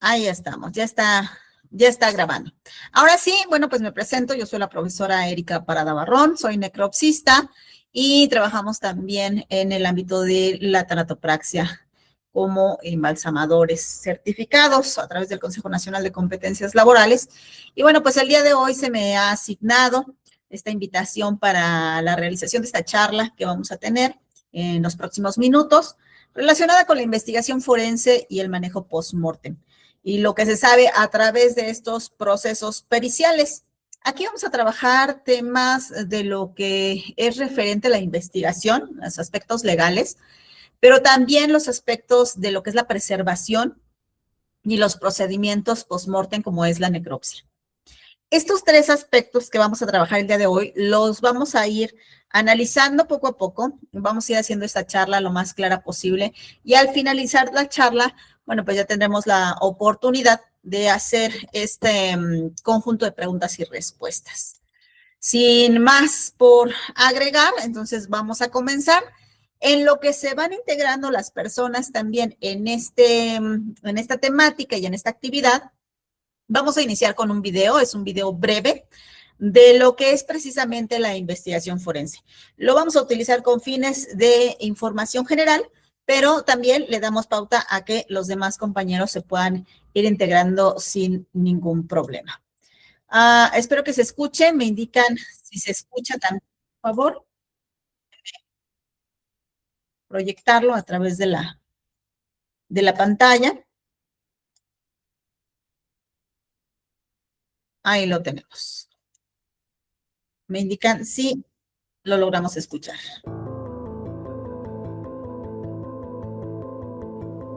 Ahí estamos, ya está grabando. Ahora sí, bueno, pues me presento, yo soy la profesora Erika Parada Barrón, soy necropsista y trabajamos también en el ámbito de la tanatopraxia como embalsamadores certificados a través del Consejo Nacional de Competencias Laborales. Y bueno, pues el día de hoy se me ha asignado esta invitación para la realización de esta charla que vamos a tener en los próximos minutos relacionada con la investigación forense y el manejo post-mortem y lo que se sabe a través de estos procesos periciales. Aquí vamos a trabajar temas de lo que es referente a la investigación, los aspectos legales, pero también los aspectos de lo que es la preservación y los procedimientos post-mortem como es la necropsia. Estos tres aspectos que vamos a trabajar el día de hoy los vamos a ir analizando poco a poco. Vamos a ir haciendo esta charla lo más clara posible y al finalizar la charla, bueno, pues ya tendremos la oportunidad de hacer este conjunto de preguntas y respuestas. Sin más por agregar, entonces vamos a comenzar. En lo que se van integrando las personas también en esta temática y en esta actividad, vamos a iniciar con un video, es un video breve de lo que es precisamente la investigación forense. Lo vamos a utilizar con fines de información general, pero también le damos pauta a que los demás compañeros se puedan ir integrando sin ningún problema. Espero que se escuche, me indican si se escucha también, por favor, proyectarlo a través de la pantalla. Ahí lo tenemos. Me indican si lo logramos escuchar.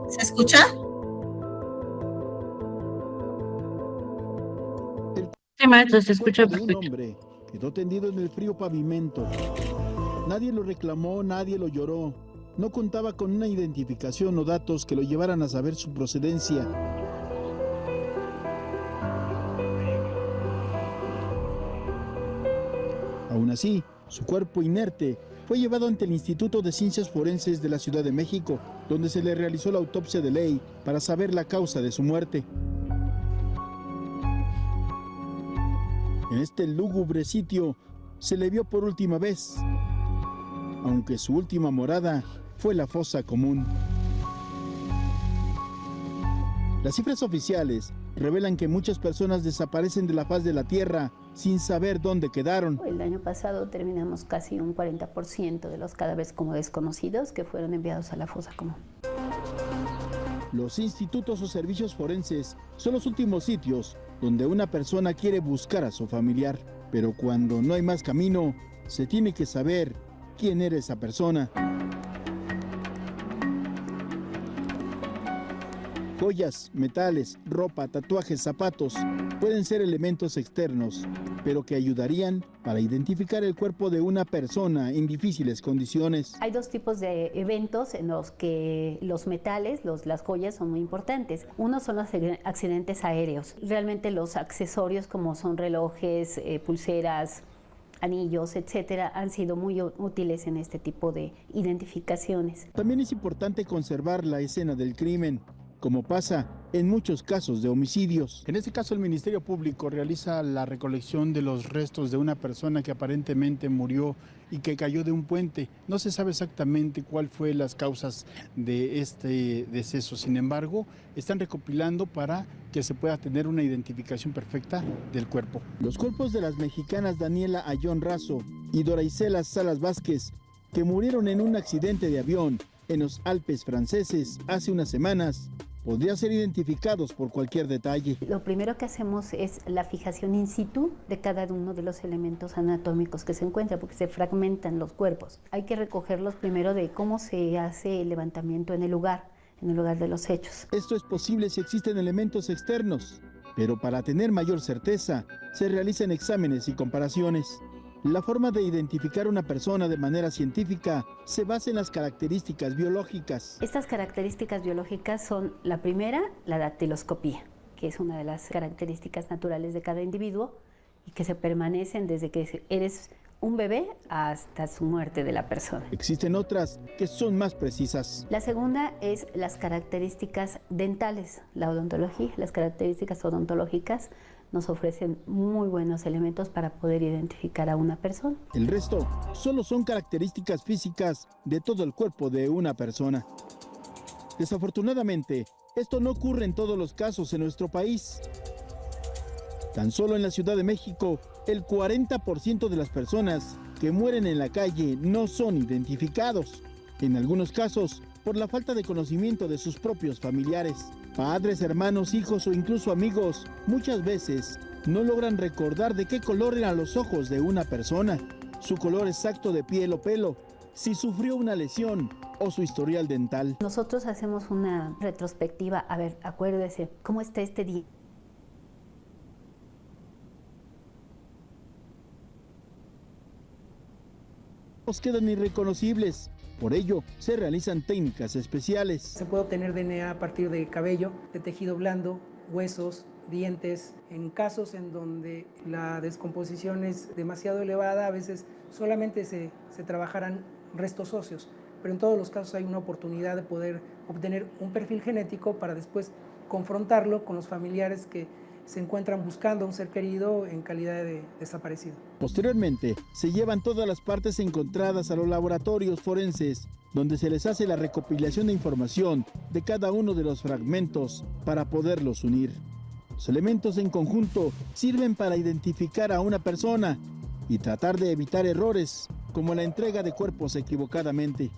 ¿Se escucha? Sí, maestro, se escucha perfecto. Un hombre quedó tendido en el frío pavimento. Nadie lo reclamó, nadie lo lloró. No contaba con una identificación o datos que lo llevaran a saber su procedencia. Aún así, su cuerpo inerte fue llevado ante el Instituto de Ciencias Forenses de la Ciudad de México, donde se le realizó la autopsia de ley para saber la causa de su muerte. En este lúgubre sitio se le vio por última vez, aunque su última morada fue la fosa común. Las cifras oficiales revelan que muchas personas desaparecen de la faz de la tierra sin saber dónde quedaron. El año pasado terminamos casi un 40% de los cadáveres como desconocidos que fueron enviados a la fosa común. Los institutos o servicios forenses son los últimos sitios donde una persona quiere buscar a su familiar. Pero cuando no hay más camino, se tiene que saber quién era esa persona. Joyas, metales, ropa, tatuajes, zapatos pueden ser elementos externos, pero que ayudarían para identificar el cuerpo de una persona en difíciles condiciones. Hay dos tipos de eventos en los que los metales, las joyas son muy importantes. Uno son los accidentes aéreos. Realmente los accesorios como son relojes, pulseras, anillos, etcétera, han sido muy útiles en este tipo de identificaciones. También es importante conservar la escena del crimen, como pasa en muchos casos de homicidios. En este caso, el Ministerio Público realiza la recolección de los restos de una persona que aparentemente murió y que cayó de un puente. No se sabe exactamente cuál fue las causas de este deceso. Sin embargo, están recopilando para que se pueda tener una identificación perfecta del cuerpo. Los cuerpos de las mexicanas Daniela Ayón Razo y Dora Isela Salas Vázquez, que murieron en un accidente de avión en los Alpes franceses hace unas semanas, podrían ser identificados por cualquier detalle. Lo primero que hacemos es la fijación in situ de cada uno de los elementos anatómicos que se encuentran, porque se fragmentan los cuerpos. Hay que recogerlos primero de cómo se hace el levantamiento en el lugar de los hechos. Esto es posible si existen elementos externos, pero para tener mayor certeza, se realizan exámenes y comparaciones. La forma de identificar una persona de manera científica se basa en las características biológicas. Estas características biológicas son, la primera, la dactiloscopía, que es una de las características naturales de cada individuo y que se permanecen desde que eres un bebé hasta su muerte de la persona. Existen otras que son más precisas. La segunda es las características dentales, la odontología. Las características odontológicas nos ofrecen muy buenos elementos para poder identificar a una persona. El resto solo son características físicas de todo el cuerpo de una persona. Desafortunadamente, esto no ocurre en todos los casos en nuestro país. Tan solo en la Ciudad de México, el 40% de las personas que mueren en la calle no son identificados. En algunos casos, por la falta de conocimiento de sus propios familiares. Padres, hermanos, hijos o incluso amigos, muchas veces no logran recordar de qué color eran los ojos de una persona, su color exacto de piel o pelo, si sufrió una lesión o su historial dental. Nosotros hacemos una retrospectiva, a ver, acuérdese, ¿cómo está este día? Quedan irreconocibles. Por ello, se realizan técnicas especiales. Se puede obtener DNA a partir de cabello, de tejido blando, huesos, dientes. En casos en donde la descomposición es demasiado elevada, a veces solamente se trabajarán restos óseos, pero en todos los casos hay una oportunidad de poder obtener un perfil genético para después confrontarlo con los familiares que se encuentran buscando a un ser querido en calidad de desaparecido. Posteriormente, se llevan todas las partes encontradas a los laboratorios forenses, donde se les hace la recopilación de información de cada uno de los fragmentos para poderlos unir. Los elementos en conjunto sirven para identificar a una persona y tratar de evitar errores, como la entrega de cuerpos equivocadamente.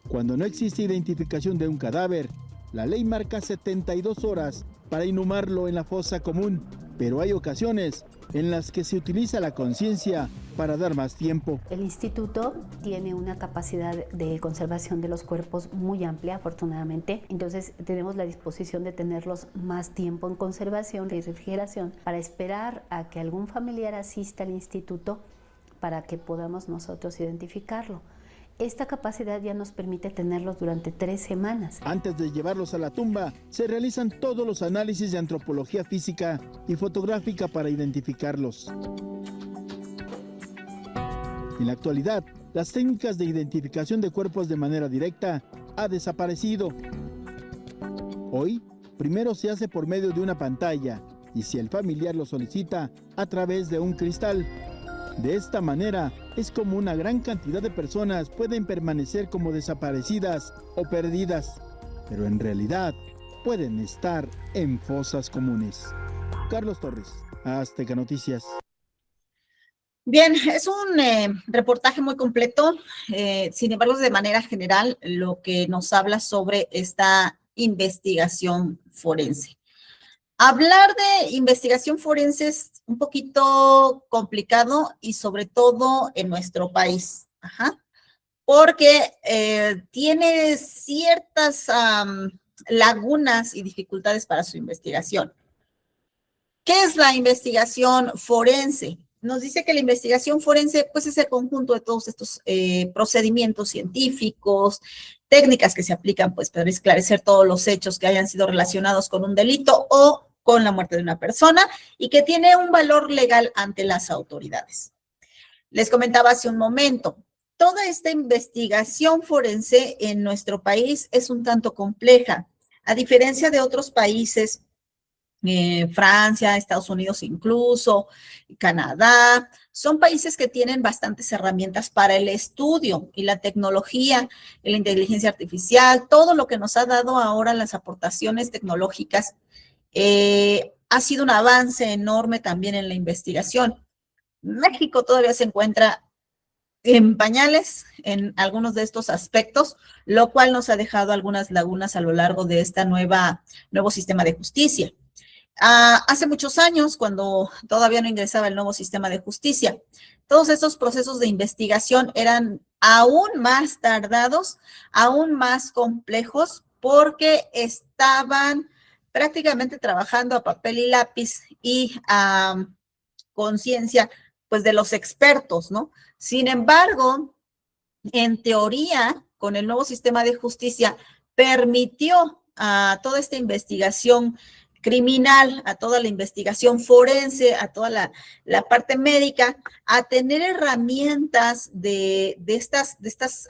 Cuando no existe identificación de un cadáver, la ley marca 72 horas para inhumarlo en la fosa común, pero hay ocasiones en las que se utiliza la conciencia para dar más tiempo. El instituto tiene una capacidad de conservación de los cuerpos muy amplia, afortunadamente. Entonces tenemos la disposición de tenerlos más tiempo en conservación y refrigeración para esperar a que algún familiar asista al instituto para que podamos nosotros identificarlo. Esta capacidad ya nos permite tenerlos durante 3 semanas. Antes de llevarlos a la tumba, se realizan todos los análisis de antropología física y fotográfica para identificarlos. En la actualidad, las técnicas de identificación de cuerpos de manera directa ha desaparecido. Hoy, primero se hace por medio de una pantalla y, si el familiar lo solicita, a través de un cristal. De esta manera, es como una gran cantidad de personas pueden permanecer como desaparecidas o perdidas, pero en realidad pueden estar en fosas comunes. Carlos Torres, Azteca Noticias. Bien, es un reportaje muy completo, sin embargo, de manera general, lo que nos habla sobre esta investigación forense. Hablar de investigación forense es un poquito complicado y sobre todo en nuestro país, porque tiene ciertas lagunas y dificultades para su investigación. ¿Qué es la investigación forense? Nos dice que la investigación forense pues, es el conjunto de todos estos procedimientos científicos, técnicas que se aplican pues, para esclarecer todos los hechos que hayan sido relacionados con un delito o con la muerte de una persona y que tiene un valor legal ante las autoridades. Les comentaba hace un momento, toda esta investigación forense en nuestro país es un tanto compleja, a diferencia de otros países, Francia, Estados Unidos incluso, Canadá, son países que tienen bastantes herramientas para el estudio y la tecnología, la inteligencia artificial, todo lo que nos ha dado ahora las aportaciones tecnológicas ha sido un avance enorme también en la investigación. México todavía se encuentra en pañales en algunos de estos aspectos, lo cual nos ha dejado algunas lagunas a lo largo de este nuevo sistema de justicia. Hace muchos años, cuando todavía no ingresaba el nuevo sistema de justicia, todos estos procesos de investigación eran aún más tardados, aún más complejos, porque estaban prácticamente trabajando a papel y lápiz y a conciencia, pues, de los expertos, ¿no? Sin embargo, en teoría, con el nuevo sistema de justicia, permitió a toda esta investigación criminal, a toda la investigación forense, a toda la parte médica, a tener herramientas de estas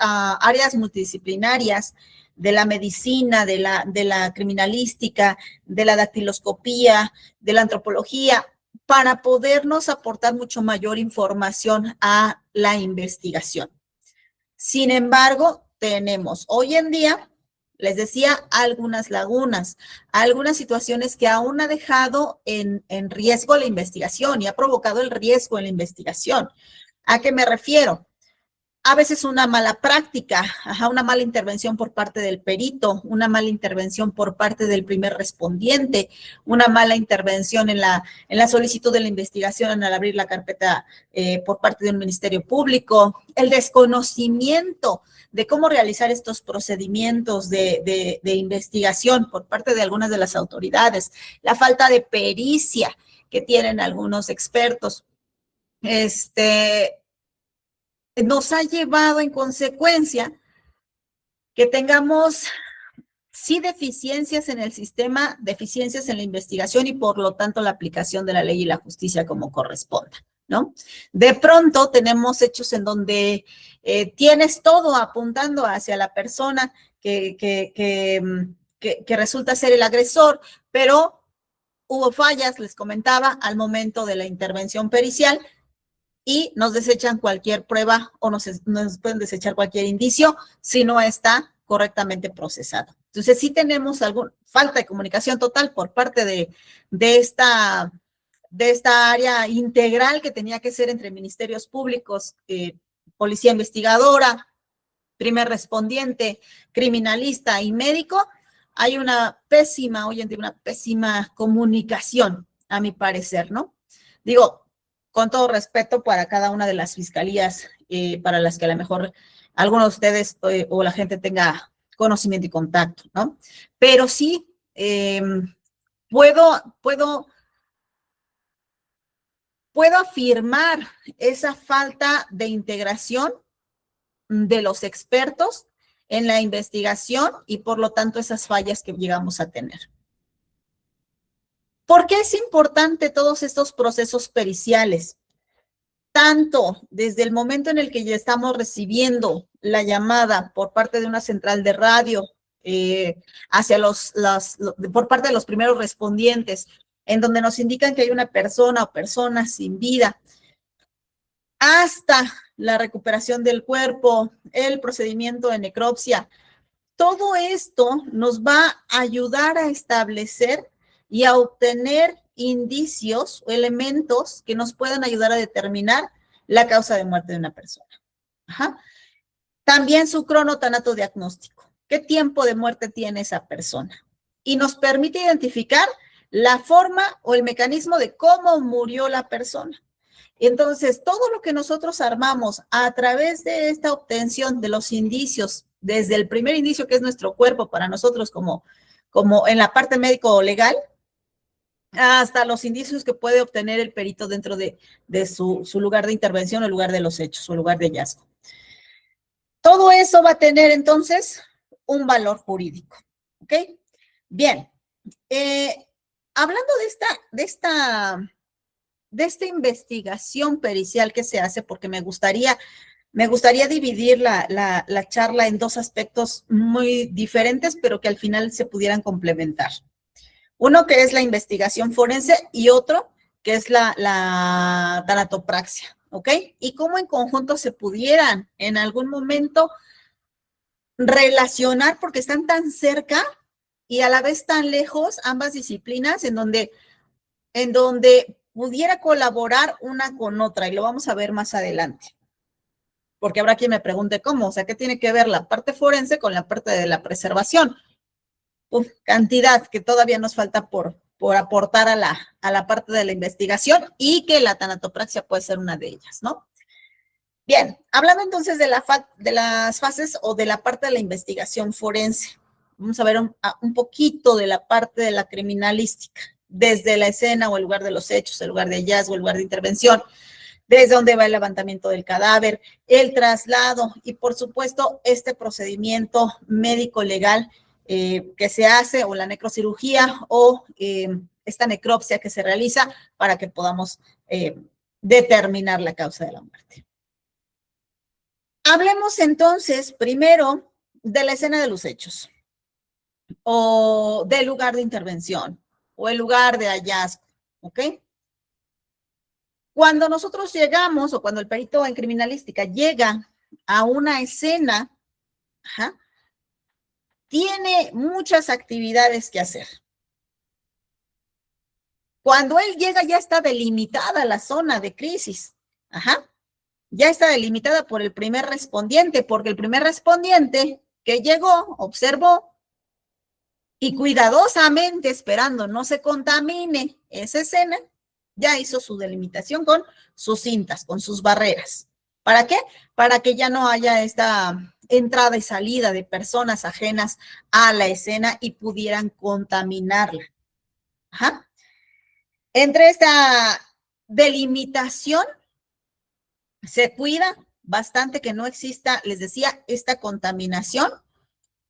áreas multidisciplinarias, de la medicina, de la criminalística, de la dactiloscopía, de la antropología, para podernos aportar mucho mayor información a la investigación. Sin embargo, tenemos hoy en día, les decía, algunas lagunas, algunas situaciones que aún ha dejado en riesgo la investigación y ha provocado el riesgo en la investigación. ¿A qué me refiero? A veces una mala práctica, una mala intervención por parte del perito, una mala intervención por parte del primer respondiente, una mala intervención en la solicitud de la investigación al abrir la carpeta por parte de un ministerio público, el desconocimiento de cómo realizar estos procedimientos de investigación por parte de algunas de las autoridades, la falta de pericia que tienen algunos expertos, nos ha llevado en consecuencia que tengamos, sí, deficiencias en el sistema, deficiencias en la investigación y por lo tanto la aplicación de la ley y la justicia como corresponda, ¿no? De pronto tenemos hechos en donde tienes todo apuntando hacia la persona que resulta ser el agresor, pero hubo fallas, les comentaba, al momento de la intervención pericial, y nos desechan cualquier prueba o nos pueden desechar cualquier indicio si no está correctamente procesado. Entonces, sí tenemos alguna falta de comunicación total por parte de esta área integral que tenía que ser entre ministerios públicos, policía investigadora, primer respondiente, criminalista y médico. Hay hoy en día una pésima comunicación, a mi parecer, ¿no? Digo, con todo respeto para cada una de las fiscalías para las que a lo mejor algunos de ustedes o la gente tenga conocimiento y contacto, ¿no? Pero sí puedo afirmar esa falta de integración de los expertos en la investigación y por lo tanto esas fallas que llegamos a tener. ¿Por qué es importante todos estos procesos periciales? Tanto desde el momento en el que ya estamos recibiendo la llamada por parte de una central de radio por parte de los primeros respondientes, en donde nos indican que hay una persona o personas sin vida, hasta la recuperación del cuerpo, el procedimiento de necropsia. Todo esto nos va a ayudar a establecer y a obtener indicios o elementos que nos puedan ayudar a determinar la causa de muerte de una persona. También su cronotanato diagnóstico. ¿Qué tiempo de muerte tiene esa persona? Y nos permite identificar la forma o el mecanismo de cómo murió la persona. Entonces, todo lo que nosotros armamos a través de esta obtención de los indicios, desde el primer indicio que es nuestro cuerpo para nosotros como en la parte médico o legal, hasta los indicios que puede obtener el perito dentro de su lugar de intervención o el lugar de los hechos o el lugar de hallazgo. Todo eso va a tener entonces un valor jurídico, ¿ok? Bien, hablando de esta investigación pericial que se hace, porque me gustaría dividir la charla en dos aspectos muy diferentes, pero que al final se pudieran complementar. Uno que es la investigación forense y otro que es la tanatopraxia, ¿ok? Y cómo en conjunto se pudieran en algún momento relacionar porque están tan cerca y a la vez tan lejos ambas disciplinas en donde pudiera colaborar una con otra y lo vamos a ver más adelante. Porque habrá quien me pregunte cómo, o sea, ¿qué tiene que ver la parte forense con la parte de la preservación? Cantidad que todavía nos falta por aportar a la parte de la investigación y que la tanatopraxia puede ser una de ellas, ¿no? Bien, hablando entonces de las fases o de la parte de la investigación forense, vamos a ver un poquito de la parte de la criminalística, desde la escena o el lugar de los hechos, el lugar de hallazgo, el lugar de intervención, desde dónde va el levantamiento del cadáver, el traslado y, por supuesto, este procedimiento médico-legal que se hace, o la necrocirugía, o esta necropsia que se realiza para que podamos determinar la causa de la muerte. Hablemos entonces primero de la escena de los hechos, o del lugar de intervención, o el lugar de hallazgo, ¿ok? Cuando nosotros llegamos, o cuando el perito en criminalística llega a una escena, ajá, tiene muchas actividades que hacer. Cuando él llega ya está delimitada la zona de crisis, ajá, ya está delimitada por el primer respondiente, porque el primer respondiente que llegó, observó, y cuidadosamente esperando no se contamine esa escena, ya hizo su delimitación con sus cintas, con sus barreras. ¿Para qué? Para que ya no haya esta entrada y salida de personas ajenas a la escena y pudieran contaminarla. Ajá. Entre esta delimitación se cuida bastante que no exista, les decía, esta contaminación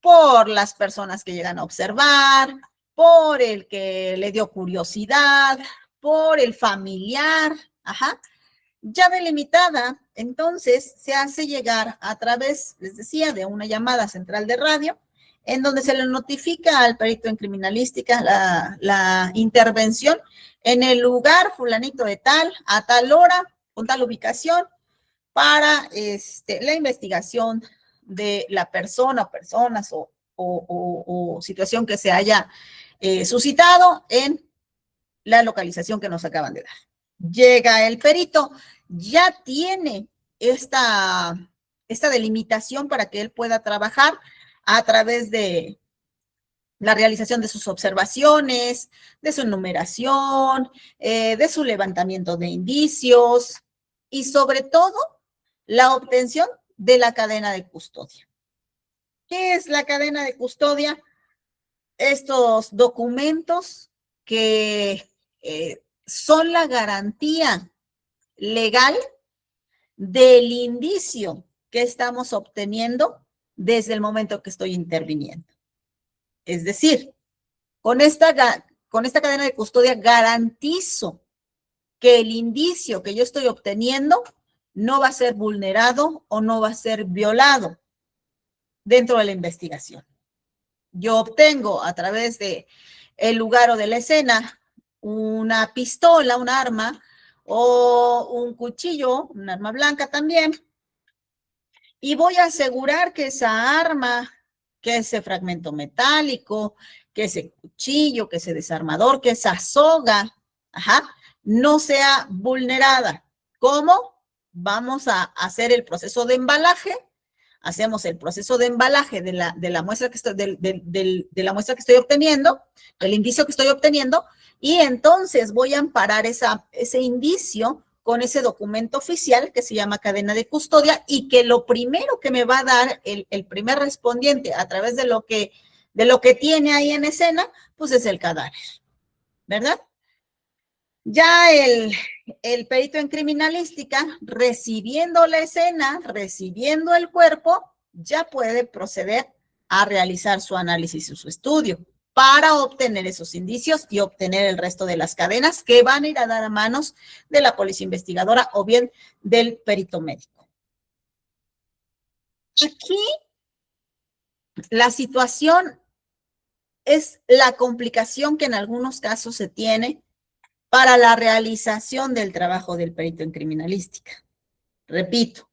por las personas que llegan a observar, por el que le dio curiosidad, por el familiar, ajá. Ya delimitada, entonces se hace llegar a través, les decía, de una llamada central de radio, en donde se le notifica al perito en criminalística la intervención en el lugar fulanito de tal, a tal hora, con tal ubicación, para la investigación de la persona, personas o situación que se haya suscitado en la localización que nos acaban de dar. Llega el perito, ya tiene esta delimitación para que él pueda trabajar a través de la realización de sus observaciones, de su enumeración, de su levantamiento de indicios y sobre todo la obtención de la cadena de custodia. ¿Qué es la cadena de custodia? Estos documentos que son la garantía legal del indicio que estamos obteniendo desde el momento que estoy interviniendo. Es decir, con esta cadena de custodia garantizo que el indicio que yo estoy obteniendo no va a ser vulnerado o no va a ser violado dentro de la investigación. Yo obtengo a través de el lugar o de la escena una pistola, un arma o un cuchillo, un arma blanca también, y voy a asegurar que esa arma, que ese fragmento metálico, que ese cuchillo, que ese desarmador, que esa soga, ajá, no sea vulnerada. ¿Cómo? Vamos a hacer el proceso de embalaje. Hacemos el proceso de embalaje de la muestra que estoy, de la muestra que estoy obteniendo, del indicio que estoy obteniendo, y entonces voy a amparar ese indicio con ese documento oficial que se llama cadena de custodia, y que lo primero que me va a dar el primer respondiente a través de lo que tiene ahí en escena, pues es el cadáver, ¿verdad? Ya el perito en criminalística, recibiendo la escena, recibiendo el cuerpo, ya puede proceder a realizar su análisis y su estudio para obtener esos indicios y obtener el resto de las cadenas que van a ir a dar a manos de la policía investigadora o bien del perito médico. Aquí la situación es la complicación que en algunos casos se tiene para la realización del trabajo del perito en criminalística. Repito,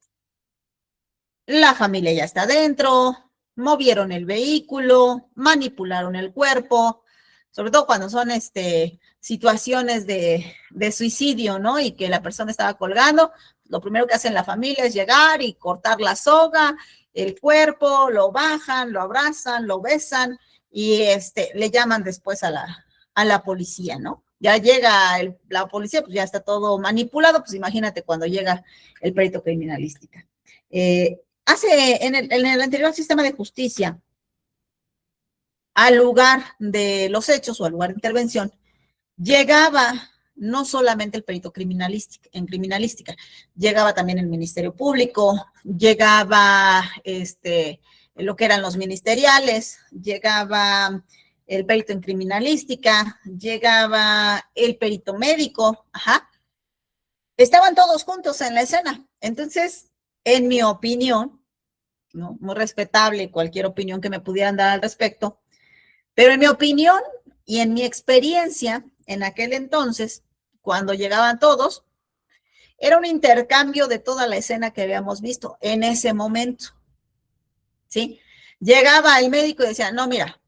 la familia ya está dentro, movieron el vehículo, manipularon el cuerpo, sobre todo cuando son situaciones de suicidio, ¿no? Y que la persona estaba colgando, lo primero que hacen la familia es llegar y cortar la soga, el cuerpo, lo bajan, lo abrazan, lo besan y le llaman después a la policía, ¿no? Ya llega la policía, pues ya está todo manipulado, pues imagínate cuando llega el perito criminalística. En el anterior sistema de justicia, al lugar de los hechos o al lugar de intervención, llegaba no solamente el perito en criminalística, llegaba también el Ministerio Público, llegaba lo que eran los ministeriales, llegaba el perito en criminalística, llegaba el perito médico, ajá. Estaban todos juntos en la escena. Entonces, en mi opinión, ¿no? Muy respetable cualquier opinión que me pudieran dar al respecto, pero en mi opinión y en mi experiencia en aquel entonces, cuando llegaban todos, era un intercambio de toda la escena que habíamos visto en ese momento, ¿sí? Llegaba el médico y decía, no, mira,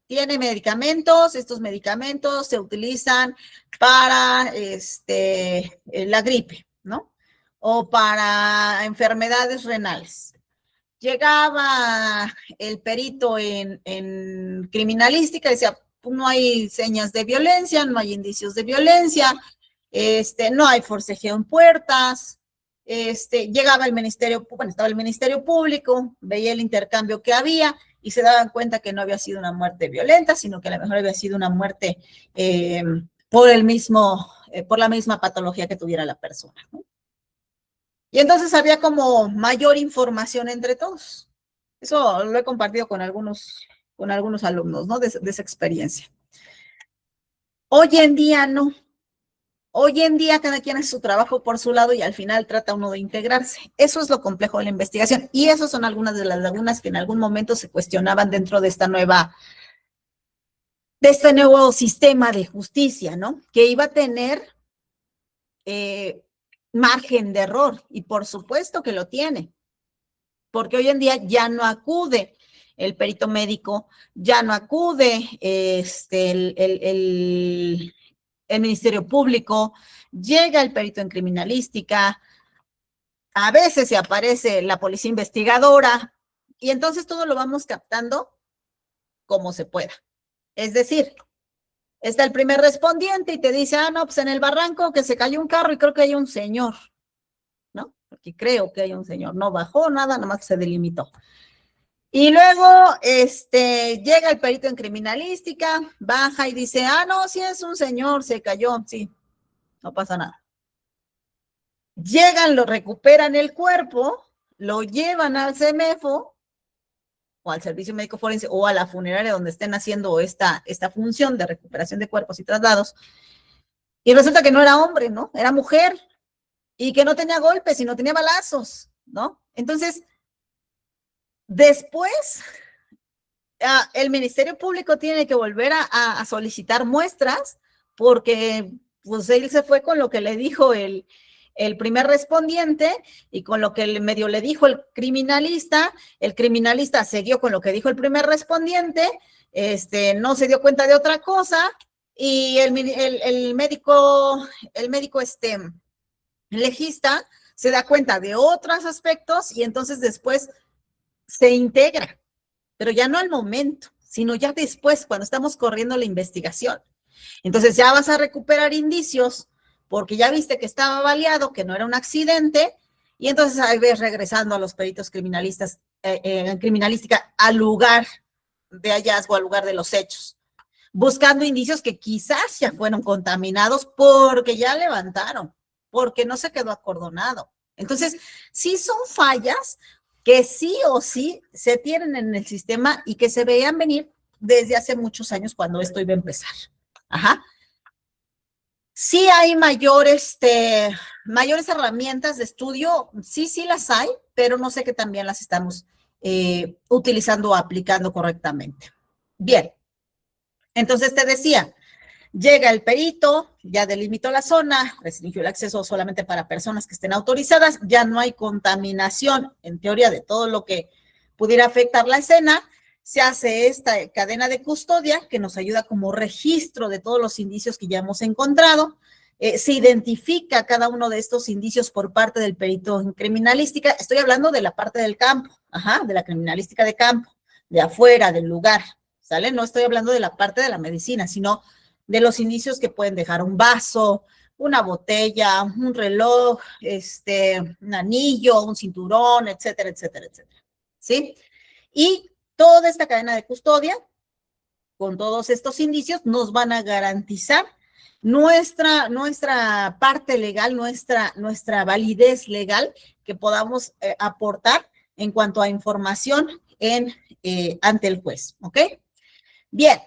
tiene medicamentos, estos medicamentos se utilizan para la gripe, ¿no? O para enfermedades renales. Llegaba el perito en criminalística y decía, no hay señas de violencia, no hay indicios de violencia, no hay forcejeo en puertas. Llegaba el ministerio, bueno, estaba el Ministerio Público, veía el intercambio que había y se daban cuenta que no había sido una muerte violenta, sino que a lo mejor había sido una muerte por la misma patología que tuviera la persona, ¿no? Y entonces había como mayor información entre todos. Eso lo he compartido con algunos alumnos, ¿no? De esa experiencia. Hoy en día no. Hoy en día cada quien hace su trabajo por su lado y al final trata uno de integrarse. Eso es lo complejo de la investigación. Y esas son algunas de las lagunas que en algún momento se cuestionaban dentro de este nuevo sistema de justicia, ¿no? Que iba a tener margen de error, y por supuesto que lo tiene, porque hoy en día ya no acude el perito médico, ya no acude el Ministerio Público, llega el perito en criminalística, a veces se aparece la policía investigadora, y entonces todo lo vamos captando como se pueda. Es decir, está el primer respondiente y te dice, no, pues en el barranco que se cayó un carro y creo que hay un señor, ¿no? Porque creo que hay un señor, no bajó nada, nada más se delimitó. Y luego llega el perito en criminalística, baja y dice, no, sí es un señor, se cayó, sí, no pasa nada. Llegan, lo recuperan el cuerpo, lo llevan al CEMEFO, o al Servicio Médico Forense, o a la funeraria donde estén haciendo esta función de recuperación de cuerpos y traslados, y resulta que no era hombre, ¿no? Era mujer, y que no tenía golpes, y no tenía balazos, ¿no? Entonces, después, el Ministerio Público tiene que volver a solicitar muestras, porque pues él se fue con lo que le dijo el primer respondiente y con lo que medio le dijo el criminalista siguió con lo que dijo el primer respondiente, no se dio cuenta de otra cosa, y el médico legista se da cuenta de otros aspectos y entonces después se integra, pero ya no al momento, sino ya después, cuando estamos corriendo la investigación. Entonces ya vas a recuperar indicios porque ya viste que estaba baleado, que no era un accidente, y entonces ahí ves regresando a los peritos criminalistas, en criminalística, al lugar de hallazgo, al lugar de los hechos, buscando indicios que quizás ya fueron contaminados porque ya levantaron, porque no se quedó acordonado. Entonces, sí son fallas que sí o sí se tienen en el sistema y que se veían venir desde hace muchos años cuando esto iba a empezar. Ajá. Sí hay mayores herramientas de estudio, sí las hay, pero no sé que también las estamos utilizando o aplicando correctamente. Bien, entonces te decía, llega el perito, ya delimitó la zona, restringió el acceso solamente para personas que estén autorizadas, ya no hay contaminación, en teoría, de todo lo que pudiera afectar la escena. Se hace esta cadena de custodia que nos ayuda como registro de todos los indicios que ya hemos encontrado. Se identifica cada uno de estos indicios por parte del perito en criminalística. Estoy hablando de la parte del campo, de la criminalística de campo, de afuera, del lugar, ¿sale? No estoy hablando de la parte de la medicina, sino de los indicios que pueden dejar un vaso, una botella, un reloj, un anillo, un cinturón, etcétera, etcétera, etcétera, ¿sí? Y toda esta cadena de custodia, con todos estos indicios, nos van a garantizar nuestra parte legal, nuestra validez legal que podamos aportar en cuanto a información ante el juez, ¿ok? Bien,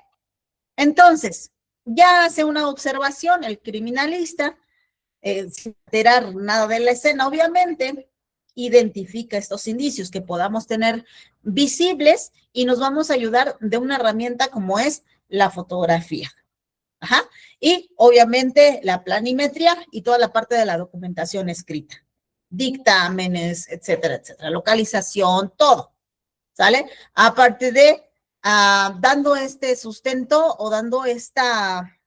entonces, ya hace una observación el criminalista, sin alterar nada de la escena, obviamente, identifica estos indicios que podamos tener visibles y nos vamos a ayudar de una herramienta como es la fotografía. Ajá. Y obviamente la planimetría y toda la parte de la documentación escrita, dictámenes, etcétera, etcétera, localización, todo, ¿sale? Aparte de dando este sustento o dando esta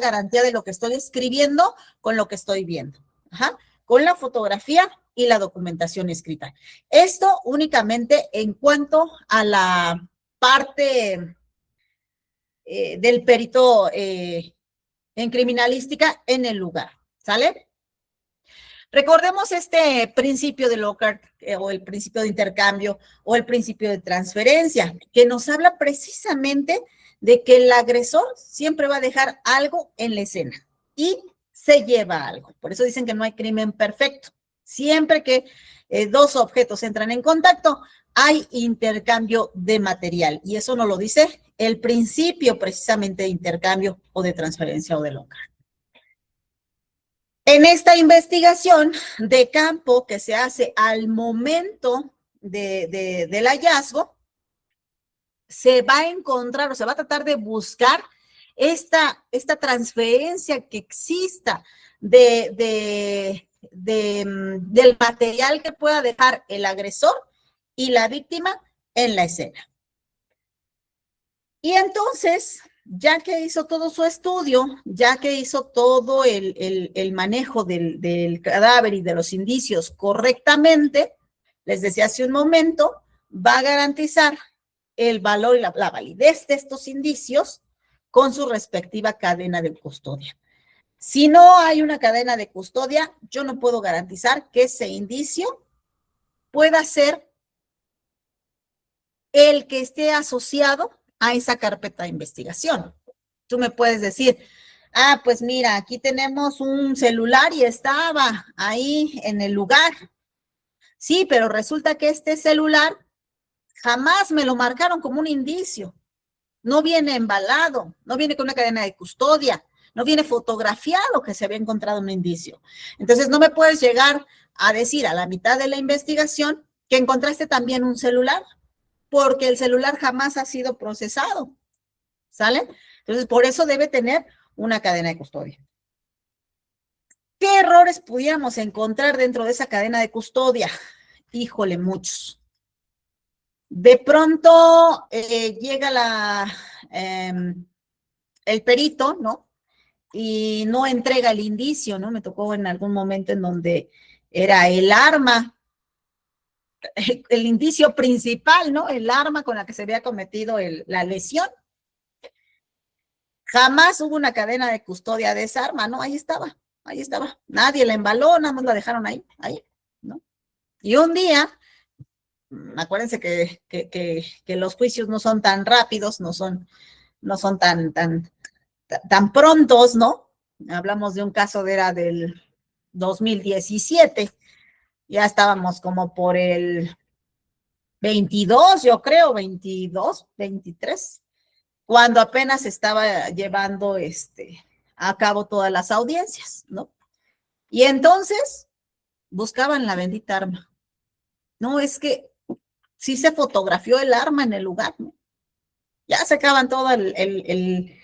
garantía de lo que estoy escribiendo con lo que estoy viendo, ajá, con la fotografía y la documentación escrita. Esto únicamente en cuanto a la parte del perito en criminalística en el lugar, ¿sale? Recordemos este principio de Lockhart o el principio de intercambio o el principio de transferencia, que nos habla precisamente de que el agresor siempre va a dejar algo en la escena y se lleva algo. Por eso dicen que no hay crimen perfecto. Siempre que dos objetos entran en contacto, hay intercambio de material. Y eso nos lo dice el principio precisamente de intercambio o de transferencia o de Lockhart. En esta investigación de campo que se hace al momento del hallazgo, se va a encontrar o se va a tratar de buscar esta transferencia que exista del material que pueda dejar el agresor y la víctima en la escena. Y entonces, ya que hizo todo su estudio, ya que hizo todo el manejo del cadáver y de los indicios correctamente, les decía hace un momento, va a garantizar el valor y la validez de estos indicios con su respectiva cadena de custodia. Si no hay una cadena de custodia, yo no puedo garantizar que ese indicio pueda ser el que esté asociado a esa carpeta de investigación. Tú me puedes decir, pues mira, aquí tenemos un celular y estaba ahí en el lugar. Sí, pero resulta que este celular jamás me lo marcaron como un indicio. No viene embalado, no viene con una cadena de custodia, no viene fotografiado que se había encontrado un indicio. Entonces no me puedes llegar a decir a la mitad de la investigación que encontraste también un celular, porque el celular jamás ha sido procesado, ¿sale? Entonces, por eso debe tener una cadena de custodia. ¿Qué errores pudiéramos encontrar dentro de esa cadena de custodia? Híjole, muchos. De pronto llega el perito, ¿no? Y no entrega el indicio, ¿no? Me tocó en algún momento en donde era el arma, el indicio principal, ¿no? El arma con la que se había cometido la lesión. Jamás hubo una cadena de custodia de esa arma, ¿no? Ahí estaba. Nadie la embaló, nada más la dejaron ahí, ¿no? Y un día, acuérdense que los juicios no son tan rápidos, no son tan prontos, ¿no? Hablamos de un caso era del 2017, ya estábamos como por el 22, yo creo, 22, 23, cuando apenas estaba llevando a cabo todas las audiencias, ¿no? Y entonces buscaban la bendita arma. No, es que sí se fotografió el arma en el lugar, ¿no? Ya sacaban todo el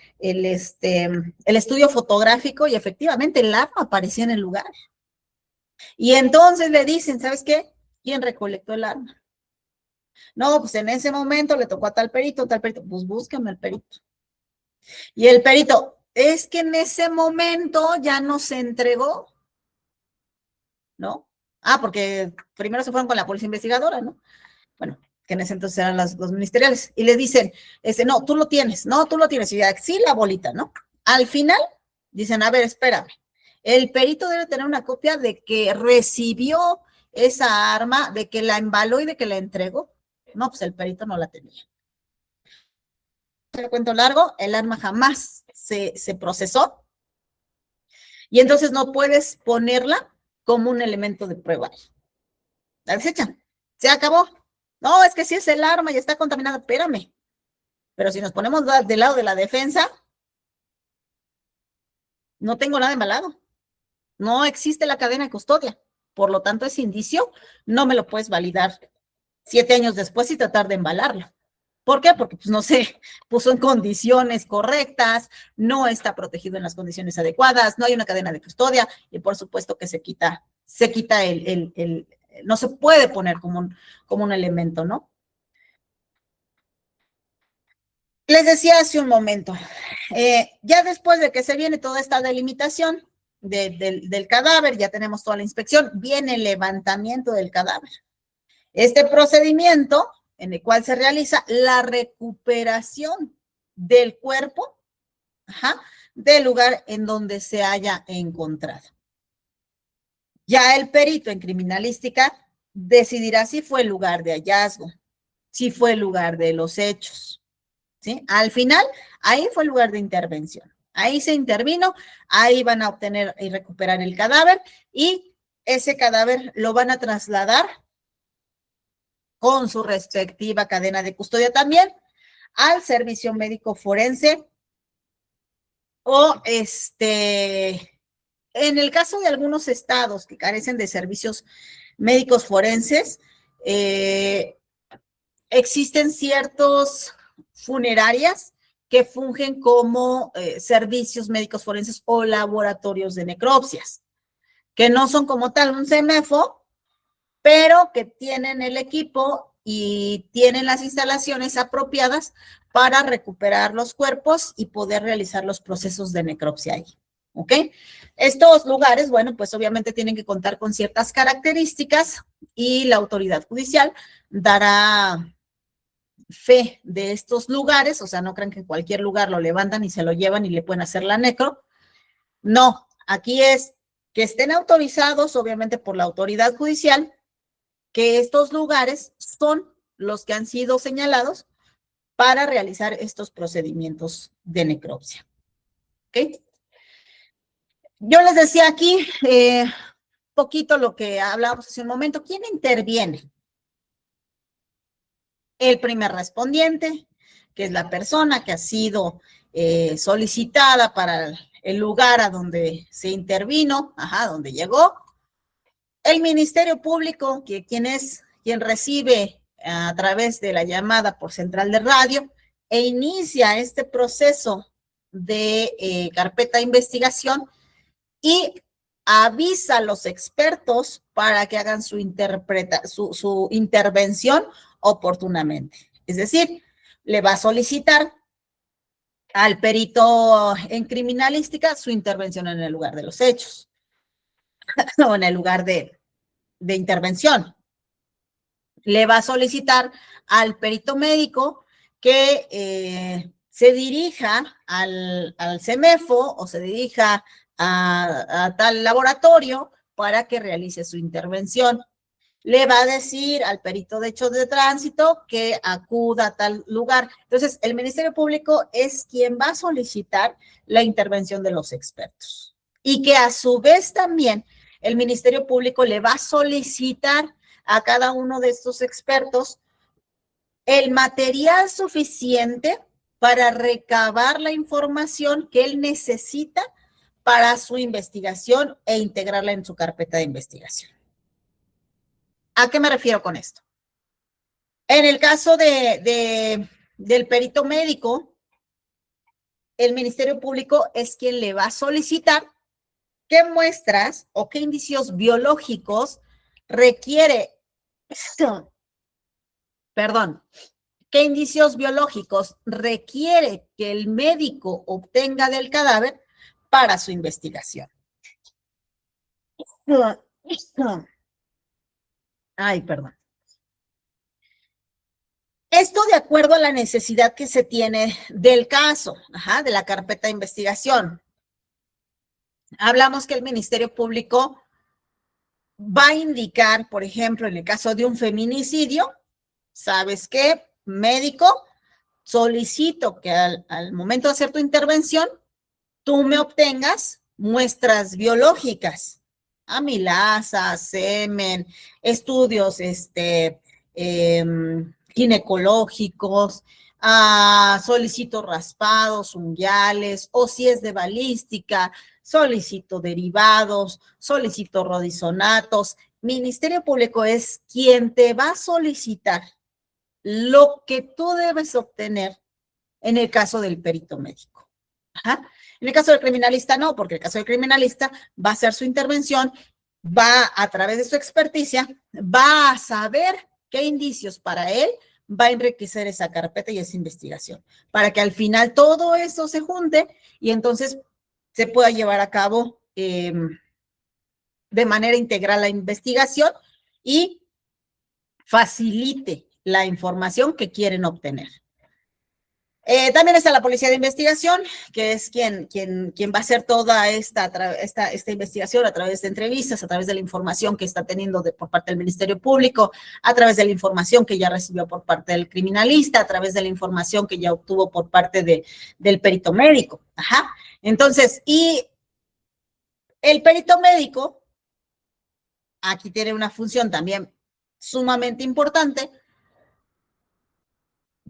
estudio fotográfico y efectivamente el arma aparecía en el lugar. Y entonces le dicen, ¿sabes qué? ¿Quién recolectó el arma? No, pues en ese momento le tocó a tal perito, pues búscame al perito. Y el perito, es que en ese momento ya no se entregó, ¿no? Porque primero se fueron con la policía investigadora, ¿no? Bueno, que en ese entonces eran los ministeriales, y le dicen, no, tú lo tienes, y ya, sí, la bolita, ¿no? Al final, dicen, a ver, espérame, el perito debe tener una copia de que recibió esa arma, de que la embaló y de que la entregó. No, pues el perito no la tenía. El cuento largo, el arma jamás se procesó, y entonces no puedes ponerla como un elemento de prueba. La desechan, se acabó. No, es que si es el arma y está contaminada, espérame. Pero si nos ponemos del lado de la defensa, no tengo nada embalado. No existe la cadena de custodia. Por lo tanto, ese indicio no me lo puedes validar 7 años después y tratar de embalarlo. ¿Por qué? Porque pues, no se puso en condiciones correctas, no está protegido en las condiciones adecuadas, no hay una cadena de custodia y por supuesto que se quita no se puede poner como un elemento, ¿no? Les decía hace un momento, ya después de que se viene toda esta delimitación del cadáver, ya tenemos toda la inspección, viene el levantamiento del cadáver. Este procedimiento en el cual se realiza la recuperación del cuerpo, del lugar en donde se haya encontrado. Ya el perito en criminalística decidirá si fue el lugar de hallazgo, si fue el lugar de los hechos, ¿sí? Al final, ahí fue el lugar de intervención. Ahí se intervino, ahí van a obtener y recuperar el cadáver y ese cadáver lo van a trasladar con su respectiva cadena de custodia también al servicio médico forense o en el caso de algunos estados que carecen de servicios médicos forenses, existen ciertos funerarias que fungen como servicios médicos forenses o laboratorios de necropsias, que no son como tal un CEMEFO, pero que tienen el equipo y tienen las instalaciones apropiadas para recuperar los cuerpos y poder realizar los procesos de necropsia ahí. ¿Ok? Estos lugares, bueno, pues obviamente tienen que contar con ciertas características y la autoridad judicial dará fe de estos lugares, o sea, no crean que en cualquier lugar lo levantan y se lo llevan y le pueden hacer la necro. No, aquí es que estén autorizados, obviamente, por la autoridad judicial, que estos lugares son los que han sido señalados para realizar estos procedimientos de necropsia. ¿Ok? Yo les decía aquí poquito lo que hablábamos hace un momento. ¿Quién interviene? El primer respondiente, que es la persona que ha sido solicitada para el lugar a donde se intervino, donde llegó. El Ministerio Público, quien recibe a través de la llamada por central de radio e inicia este proceso de carpeta de investigación y avisa a los expertos para que hagan su intervención oportunamente. Es decir, le va a solicitar al perito en criminalística su intervención en el lugar de los hechos o en el lugar de intervención. Le va a solicitar al perito médico que se dirija al CEMEFO o se dirija a tal laboratorio para que realice su intervención. Le va a decir al perito de hechos de tránsito que acuda a tal lugar. Entonces, el Ministerio Público es quien va a solicitar la intervención de los expertos y que a su vez también el Ministerio Público le va a solicitar a cada uno de estos expertos el material suficiente para recabar la información que él necesita para su investigación e integrarla en su carpeta de investigación. ¿A qué me refiero con esto? En el caso del perito médico, el Ministerio Público es quien le va a solicitar qué muestras o qué indicios biológicos requiere, qué indicios biológicos requiere que el médico obtenga del cadáver para su investigación. Ay, perdón. Esto de acuerdo a la necesidad que se tiene del caso, de la carpeta de investigación. Hablamos que el Ministerio Público va a indicar, por ejemplo, en el caso de un feminicidio, ¿sabes qué? Médico, solicito que al momento de hacer tu intervención, tú me obtengas muestras biológicas, amilasa, semen, estudios ginecológicos, solicito raspados, unguiales, o si es de balística, solicito derivados, solicito rodizonatos. Ministerio Público es quien te va a solicitar lo que tú debes obtener en el caso del perito médico. Ajá. En el caso del criminalista no, porque el caso del criminalista va a hacer su intervención, va a través de su experticia, va a saber qué indicios para él va a enriquecer esa carpeta y esa investigación, para que al final todo eso se junte y entonces se pueda llevar a cabo de manera integral la investigación y facilite la información que quieren obtener. También está la Policía de Investigación, que es quien va a hacer toda esta investigación a través de entrevistas, a través de la información que está teniendo por parte del Ministerio Público, a través de la información que ya recibió por parte del criminalista, a través de la información que ya obtuvo por parte del perito médico. Ajá. Entonces, y el perito médico aquí tiene una función también sumamente importante,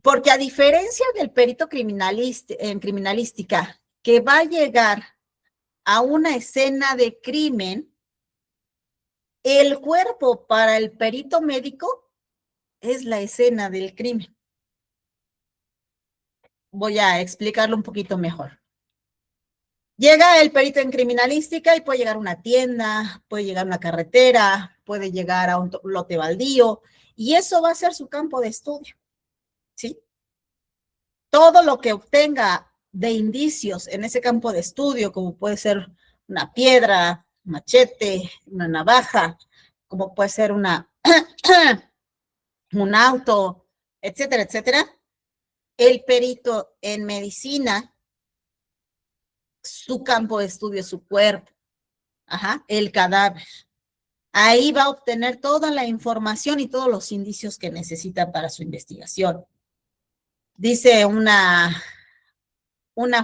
porque a diferencia del perito en criminalística, que va a llegar a una escena de crimen, el cuerpo para el perito médico es la escena del crimen. Voy a explicarlo un poquito mejor. Llega el perito en criminalística y puede llegar a una tienda, puede llegar a una carretera, puede llegar a un lote baldío, y eso va a ser su campo de estudio, ¿sí? Todo lo que obtenga de indicios en ese campo de estudio, como puede ser una piedra, un machete, una navaja, como puede ser un auto, etcétera, etcétera, el perito en medicina, su campo de estudio es su cuerpo, ajá, el cadáver. Ahí va a obtener toda la información y todos los indicios que necesita para su investigación. Dice una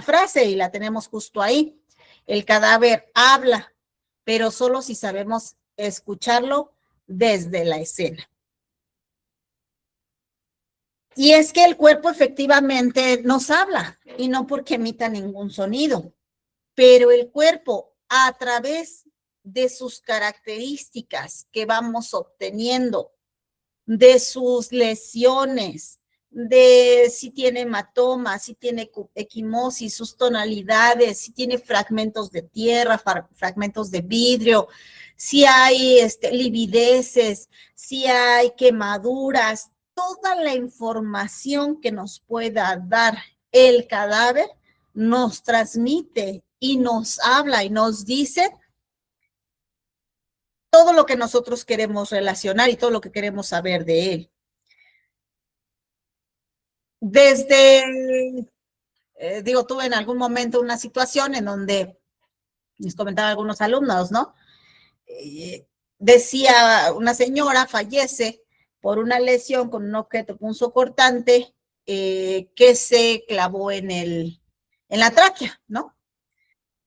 frase y la tenemos justo ahí. El cadáver habla, pero solo si sabemos escucharlo desde la escena. Y es que el cuerpo efectivamente nos habla, y no porque emita ningún sonido, pero el cuerpo, a través de sus características que vamos obteniendo, de sus lesiones, de si tiene hematomas, si tiene equimosis, sus tonalidades, si tiene fragmentos de tierra, fragmentos de vidrio, si hay livideces, si hay quemaduras, toda la información que nos pueda dar el cadáver nos transmite y nos habla y nos dice todo lo que nosotros queremos relacionar y todo lo que queremos saber de él. Tuve en algún momento una situación en donde les comentaba a algunos alumnos, ¿no? Decía una señora fallece por una lesión con un objeto punzocortante que se clavó en la tráquea, ¿no?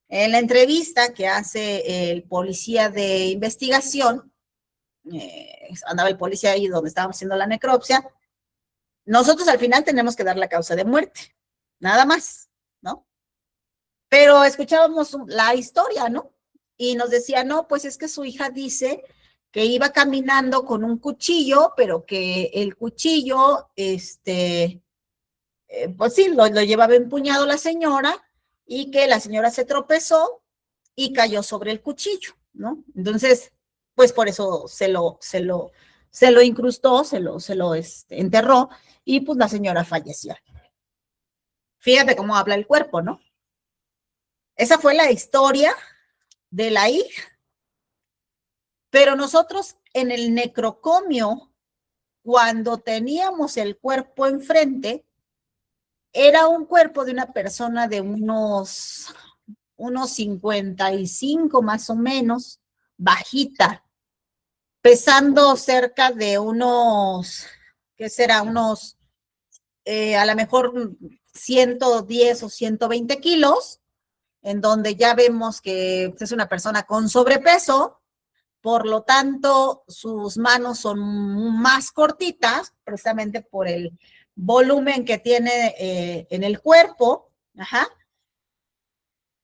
En la entrevista que hace el policía de investigación, andaba el policía ahí donde estábamos haciendo la necropsia, nosotros al final tenemos que dar la causa de muerte, nada más, ¿no? Pero escuchábamos la historia, ¿no? Y nos decía, no, pues es que su hija dice que iba caminando con un cuchillo, pero que el cuchillo, pues sí, lo llevaba empuñado la señora y que la señora se tropezó y cayó sobre el cuchillo, ¿no? Entonces, pues por eso se lo incrustó, se lo enterró y pues la señora falleció. Fíjate cómo habla el cuerpo, ¿no? Esa fue la historia de la hija. Pero nosotros en el necrocomio, cuando teníamos el cuerpo enfrente, era un cuerpo de una persona de unos 55 más o menos, bajita, pesando cerca de unos, ¿qué será? A lo mejor 110 o 120 kilos, en donde ya vemos que es una persona con sobrepeso, por lo tanto, sus manos son más cortitas, precisamente por el volumen que tiene en el cuerpo, ajá.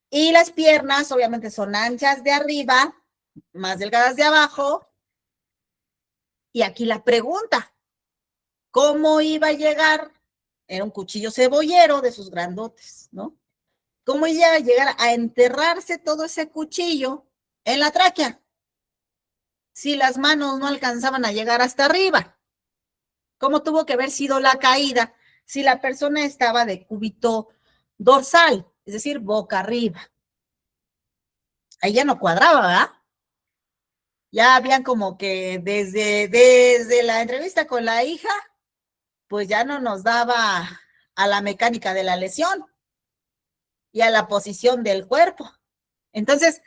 Y las piernas, obviamente, son anchas de arriba, más delgadas de abajo. Y aquí la pregunta, ¿cómo iba a llegar? Era un cuchillo cebollero de sus grandotes, ¿no? ¿Cómo iba a llegar a enterrarse todo ese cuchillo en la tráquea? Si las manos no alcanzaban a llegar hasta arriba. ¿Cómo tuvo que haber sido la caída si la persona estaba de cúbito dorsal, es decir, boca arriba? Ahí ya no cuadraba, ¿verdad? Ya habían como que desde la entrevista con la hija, pues ya no nos daba a la mecánica de la lesión y a la posición del cuerpo. Entonces,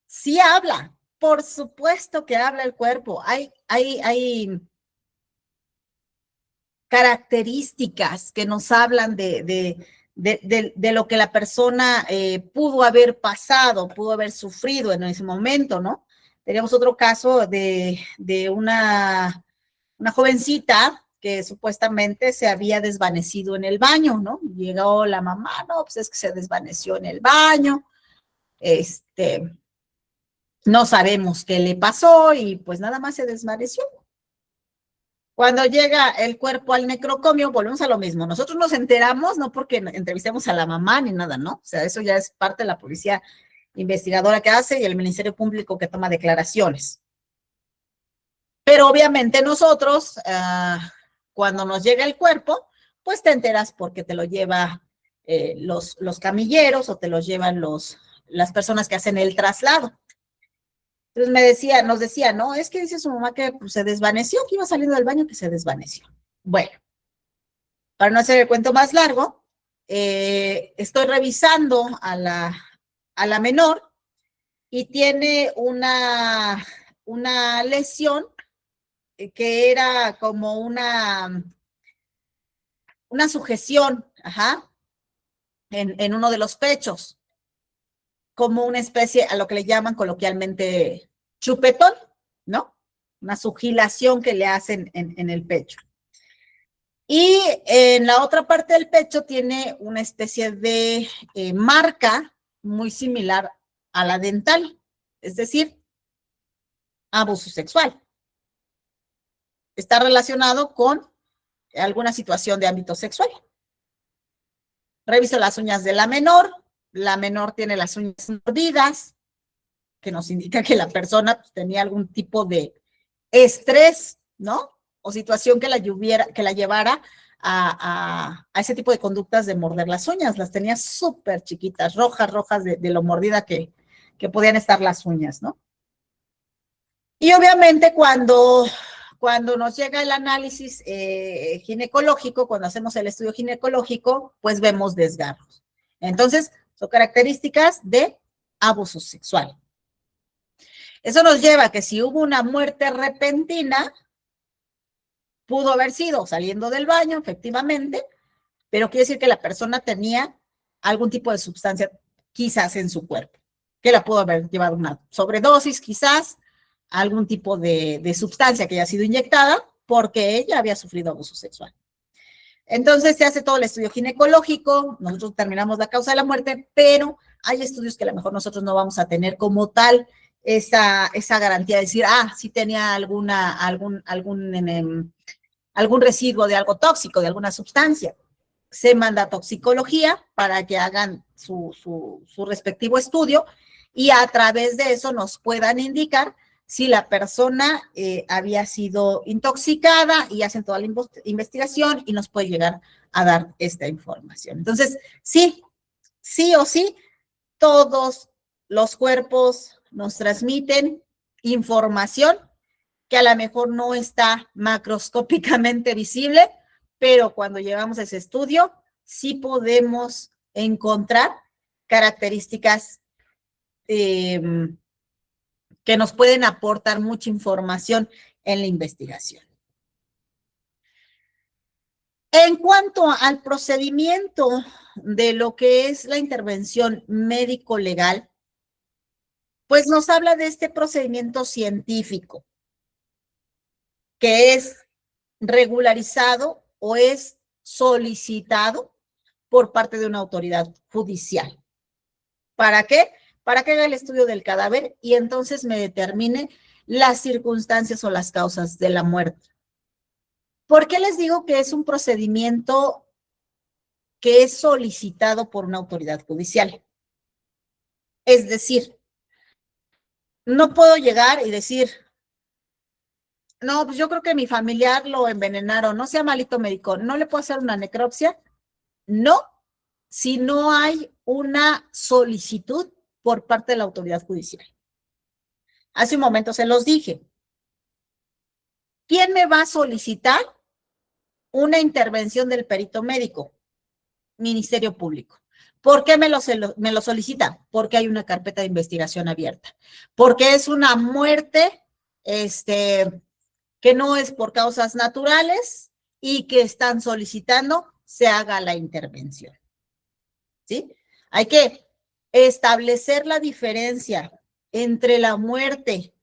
sí habla, por supuesto que habla el cuerpo. Hay características que nos hablan de lo que la persona pudo haber pasado, pudo haber sufrido en ese momento, ¿no? Teníamos otro caso de una jovencita que supuestamente se había desvanecido en el baño, ¿no? Llegó la mamá, no, pues es que se desvaneció en el baño, no sabemos qué le pasó y pues nada más se desvaneció. Cuando llega el cuerpo al necrocomio, volvemos a lo mismo. Nosotros nos enteramos, no porque entrevistemos a la mamá ni nada, ¿no? O sea, eso ya es parte de la policía investigadora que hace y el Ministerio Público que toma declaraciones. Pero obviamente nosotros, cuando nos llega el cuerpo, pues te enteras porque te lo lleva los camilleros o te los llevan las personas que hacen el traslado. Entonces nos decía, no, es que dice su mamá que pues, se desvaneció, que iba saliendo del baño, que se desvaneció. Bueno, para no hacer el cuento más largo, estoy revisando a la menor y tiene una lesión que era como una sujeción, ajá, en uno de los pechos, como una especie, a lo que le llaman coloquialmente chupetón, ¿no? Una sugilación que le hacen en el pecho. Y en la otra parte del pecho tiene una especie de marca muy similar a la dental, es decir, abuso sexual. Está relacionado con alguna situación de ámbito sexual. Reviso las uñas de la menor tiene las uñas mordidas, que nos indica que la persona pues, tenía algún tipo de estrés, ¿no? O situación que la llevara a ese tipo de conductas de morder las uñas. Las tenía súper chiquitas, rojas de lo mordida que podían estar las uñas, ¿no? Y obviamente cuando nos llega el análisis ginecológico, cuando hacemos el estudio ginecológico, pues vemos desgarros. Entonces, son características de abuso sexual. Eso nos lleva a que si hubo una muerte repentina, pudo haber sido saliendo del baño, efectivamente, pero quiere decir que la persona tenía algún tipo de sustancia quizás en su cuerpo, que la pudo haber llevado una sobredosis, quizás algún tipo de sustancia que haya sido inyectada porque ella había sufrido abuso sexual. Entonces se hace todo el estudio ginecológico, nosotros determinamos la causa de la muerte, pero hay estudios que a lo mejor nosotros no vamos a tener como tal esa garantía de decir, sí tenía algún residuo de algo tóxico, de alguna sustancia. Se manda a toxicología para que hagan su respectivo estudio y a través de eso nos puedan indicar si la persona había sido intoxicada y hacen toda la investigación y nos puede llegar a dar esta información. Entonces, sí o sí, todos los cuerpos nos transmiten información que a lo mejor no está macroscópicamente visible, pero cuando llevamos ese estudio, sí podemos encontrar características que nos pueden aportar mucha información en la investigación. En cuanto al procedimiento de lo que es la intervención médico-legal, Pues nos habla de este procedimiento científico que es regularizado o es solicitado por parte de una autoridad judicial. ¿Para qué? Para que haga el estudio del cadáver y entonces me determine las circunstancias o las causas de la muerte. ¿Por qué les digo que es un procedimiento que es solicitado por una autoridad judicial? Es decir, no puedo llegar y decir, no, pues yo creo que mi familiar lo envenenaron, no sea malito médico, ¿no le puedo hacer una necropsia? No, si no hay una solicitud por parte de la autoridad judicial. Hace un momento se los dije. ¿Quién me va a solicitar una intervención del perito médico? Ministerio Público. ¿Por qué me lo solicita? Porque hay una carpeta de investigación abierta. Porque es una muerte que no es por causas naturales y que están solicitando se haga la intervención. ¿Sí? Hay que establecer la diferencia entre la muerte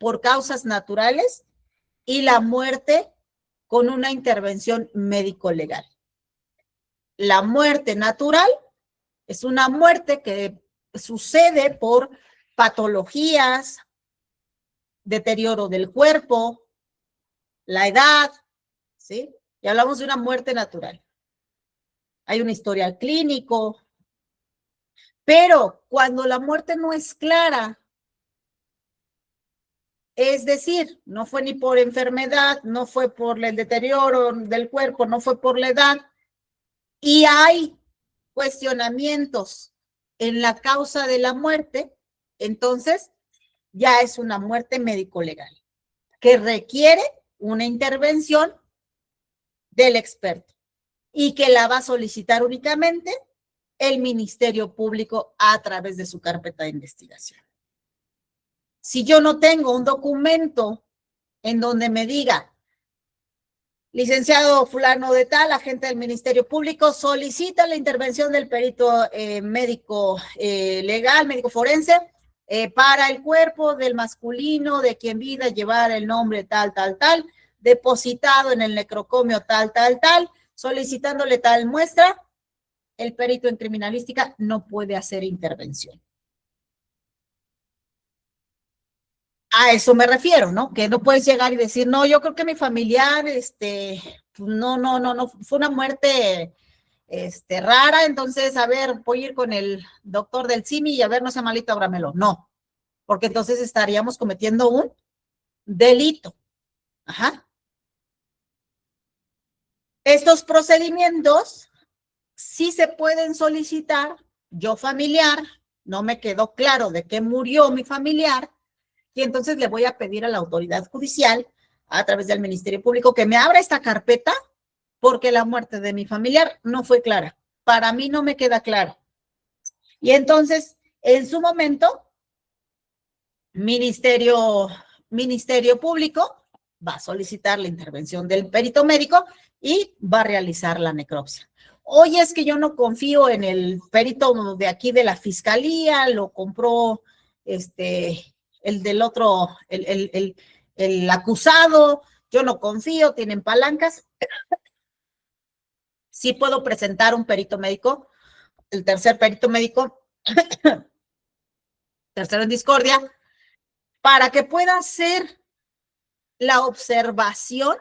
por causas naturales y la muerte con una intervención médico-legal. La muerte natural es una muerte que sucede por patologías, deterioro del cuerpo, la edad, ¿sí? Y hablamos de una muerte natural. Hay un historial clínico, pero cuando la muerte no es clara, es decir, no fue ni por enfermedad, no fue por el deterioro del cuerpo, no fue por la edad, y hay cuestionamientos en la causa de la muerte, entonces ya es una muerte médico-legal que requiere una intervención del experto y que la va a solicitar únicamente el Ministerio Público a través de su carpeta de investigación. Si yo no tengo un documento en donde me diga, licenciado fulano de tal, agente del Ministerio Público, solicita la intervención del perito médico legal, médico forense, para el cuerpo del masculino de quien vida llevar el nombre tal, tal, tal, depositado en el necrocomio tal, tal, tal, solicitándole tal muestra, el perito en criminalística no puede hacer intervención. A eso me refiero, ¿no? Que no puedes llegar y decir, no, yo creo que mi familiar, no, fue una muerte, rara, entonces, a ver, voy a ir con el doctor del CIMI y a ver, no sea malito, ábramelo. No, porque entonces estaríamos cometiendo un delito. Ajá. Estos procedimientos sí se pueden solicitar, yo familiar, no me quedó claro de qué murió mi familiar, y entonces le voy a pedir a la autoridad judicial, a través del Ministerio Público, que me abra esta carpeta porque la muerte de mi familiar no fue clara. Para mí no me queda claro. Y entonces, en su momento, Ministerio Público va a solicitar la intervención del perito médico y va a realizar la necropsia. Oye, es que yo no confío en el perito de aquí de la fiscalía, lo compró el del otro, el acusado, yo no confío, tienen palancas. Sí puedo presentar un perito médico, el tercer perito médico, tercero en discordia, para que pueda hacer la observación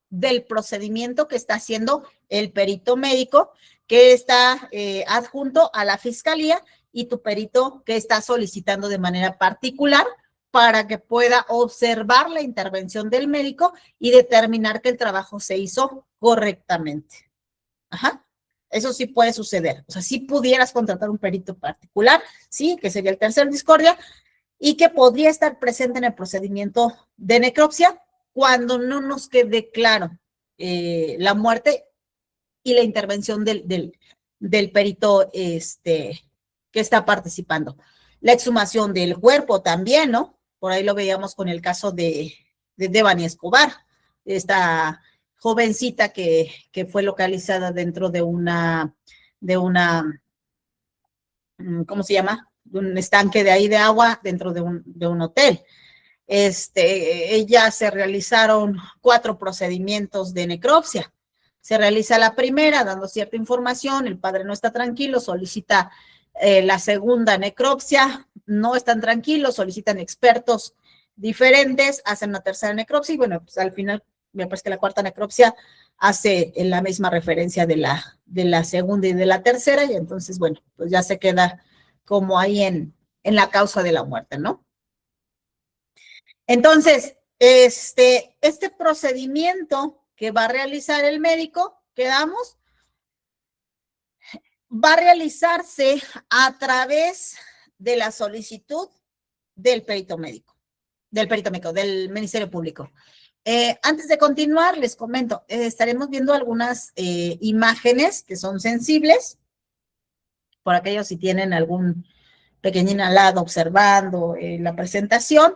del procedimiento que está haciendo el perito médico, que está adjunto a la fiscalía, y tu perito que está solicitando de manera particular para que pueda observar la intervención del médico y determinar que el trabajo se hizo correctamente. Ajá. Eso sí puede suceder. O sea, sí pudieras contratar un perito particular, sí, que sería el tercer discordia, y que podría estar presente en el procedimiento de necropsia cuando no nos quede claro la muerte y la intervención del perito que está participando. La exhumación del cuerpo también, ¿no? Por ahí lo veíamos con el caso de Devani Escobar, esta jovencita que fue localizada dentro de una, ¿cómo se llama? un estanque de ahí de agua dentro de un hotel. Ella se realizaron 4 procedimientos de necropsia. Se realiza la primera dando cierta información, el padre no está tranquilo, solicita la segunda necropsia, no están tranquilos, solicitan expertos diferentes, hacen una tercera necropsia y bueno, pues al final me parece que la cuarta necropsia hace la misma referencia de la segunda y de la tercera y entonces bueno, pues ya se queda como ahí en la causa de la muerte, ¿no? Entonces, este procedimiento que va a realizar el médico, quedamos, va a realizarse a través de la solicitud del perito médico, del Ministerio Público. Antes de continuar, les comento, estaremos viendo algunas imágenes que son sensibles, por aquellos si tienen algún pequeñín al lado observando la presentación,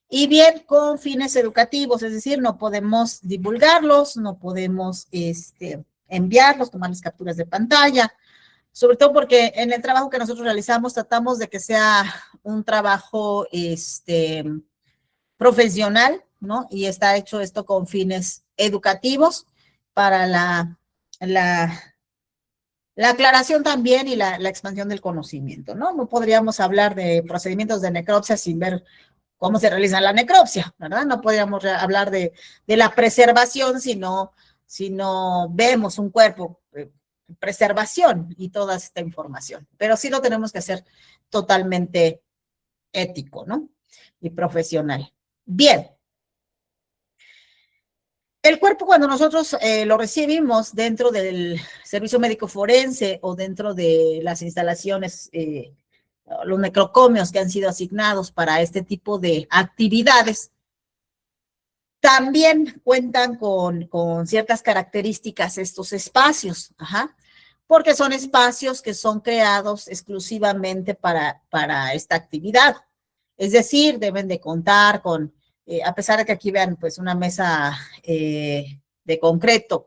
y bien con fines educativos, es decir, no podemos divulgarlos, no podemos enviarlos, tomarles capturas de pantalla, sobre todo porque en el trabajo que nosotros realizamos tratamos de que sea un trabajo profesional, ¿no? Y está hecho esto con fines educativos para la aclaración también y la expansión del conocimiento, ¿no? No podríamos hablar de procedimientos de necropsia sin ver cómo se realiza la necropsia, ¿verdad? No podríamos hablar de la preservación si no vemos un cuerpo, preservación y toda esta información. Pero sí lo tenemos que hacer totalmente ético, ¿no? Y profesional. Bien. El cuerpo, cuando nosotros lo recibimos dentro del servicio médico forense o dentro de las instalaciones, los necrocomios que han sido asignados para este tipo de actividades, también cuentan con ciertas características estos espacios, porque son espacios que son creados exclusivamente para esta actividad. Es decir, deben de contar con, a pesar de que aquí vean pues una mesa de concreto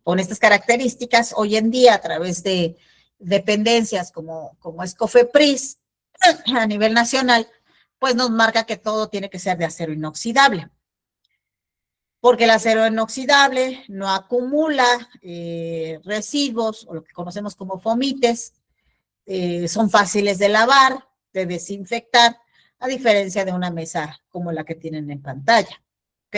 con estas características, hoy en día a través de dependencias como es COFEPRIS a nivel nacional, pues nos marca que todo tiene que ser de acero inoxidable. Porque el acero inoxidable no acumula residuos o lo que conocemos como fomites, son fáciles de lavar, de desinfectar, a diferencia de una mesa como la que tienen en pantalla, ¿ok?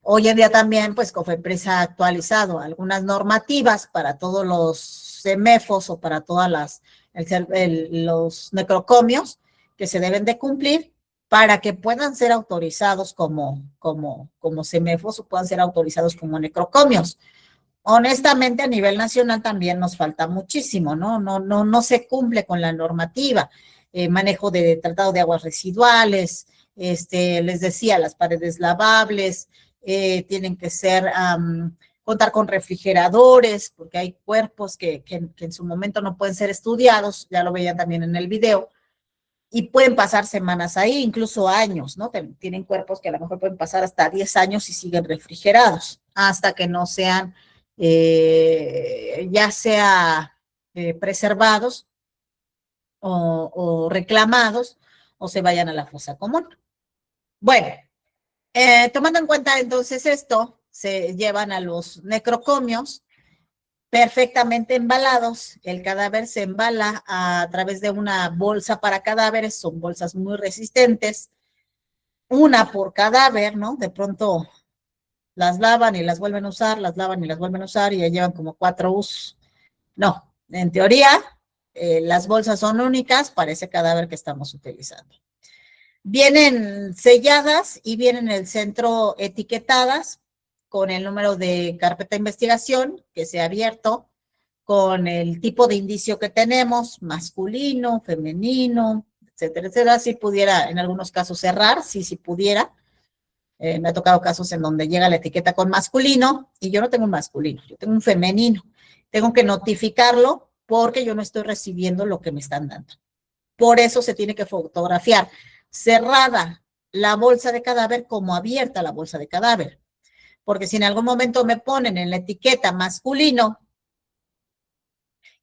Hoy en día también, pues, COFEPRIS ha actualizado algunas normativas para todos los CEMEFOS o para todas los necrocomios que se deben de cumplir para que puedan ser autorizados como CEMEFOS o puedan ser autorizados como necrocomios. Honestamente, a nivel nacional también nos falta muchísimo, ¿no? No se cumple con la normativa, manejo de tratado de aguas residuales, les decía, las paredes lavables, tienen que ser, contar con refrigeradores, porque hay cuerpos que en su momento no pueden ser estudiados, ya lo veían también en el video, y pueden pasar semanas ahí, incluso años, ¿no? Tienen cuerpos que a lo mejor pueden pasar hasta 10 años y siguen refrigerados, hasta que no sean, ya sea preservados o reclamados o se vayan a la fosa común. Bueno, tomando en cuenta entonces esto, se llevan a los necrocomios perfectamente embalados. El cadáver se embala a través de una bolsa para cadáveres, son bolsas muy resistentes, una por cadáver, ¿no? De pronto las lavan y las vuelven a usar, las lavan y las vuelven a usar y ya llevan como 4 usos. No, en teoría, las bolsas son únicas para ese cadáver que estamos utilizando. Vienen selladas y vienen en el centro etiquetadas con el número de carpeta de investigación que se ha abierto, con el tipo de indicio que tenemos, masculino, femenino, etcétera, etcétera. Si pudiera en algunos casos cerrar, sí pudiera. Me ha tocado casos en donde llega la etiqueta con masculino y yo no tengo un masculino, yo tengo un femenino. Tengo que notificarlo porque yo no estoy recibiendo lo que me están dando. Por eso se tiene que fotografiar cerrada la bolsa de cadáver como abierta la bolsa de cadáver. Porque si en algún momento me ponen en la etiqueta masculino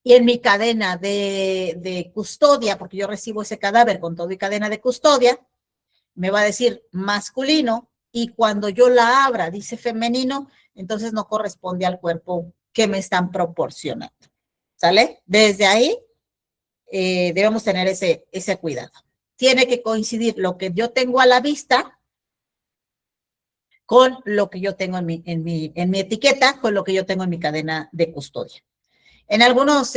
y en mi cadena de custodia, porque yo recibo ese cadáver con todo y cadena de custodia, me va a decir masculino, y cuando yo la abra dice femenino, entonces no corresponde al cuerpo que me están proporcionando. ¿Sale? Desde ahí debemos tener ese cuidado. Tiene que coincidir lo que yo tengo a la vista con lo que yo tengo en mi etiqueta, con lo que yo tengo en mi cadena de custodia. En algunos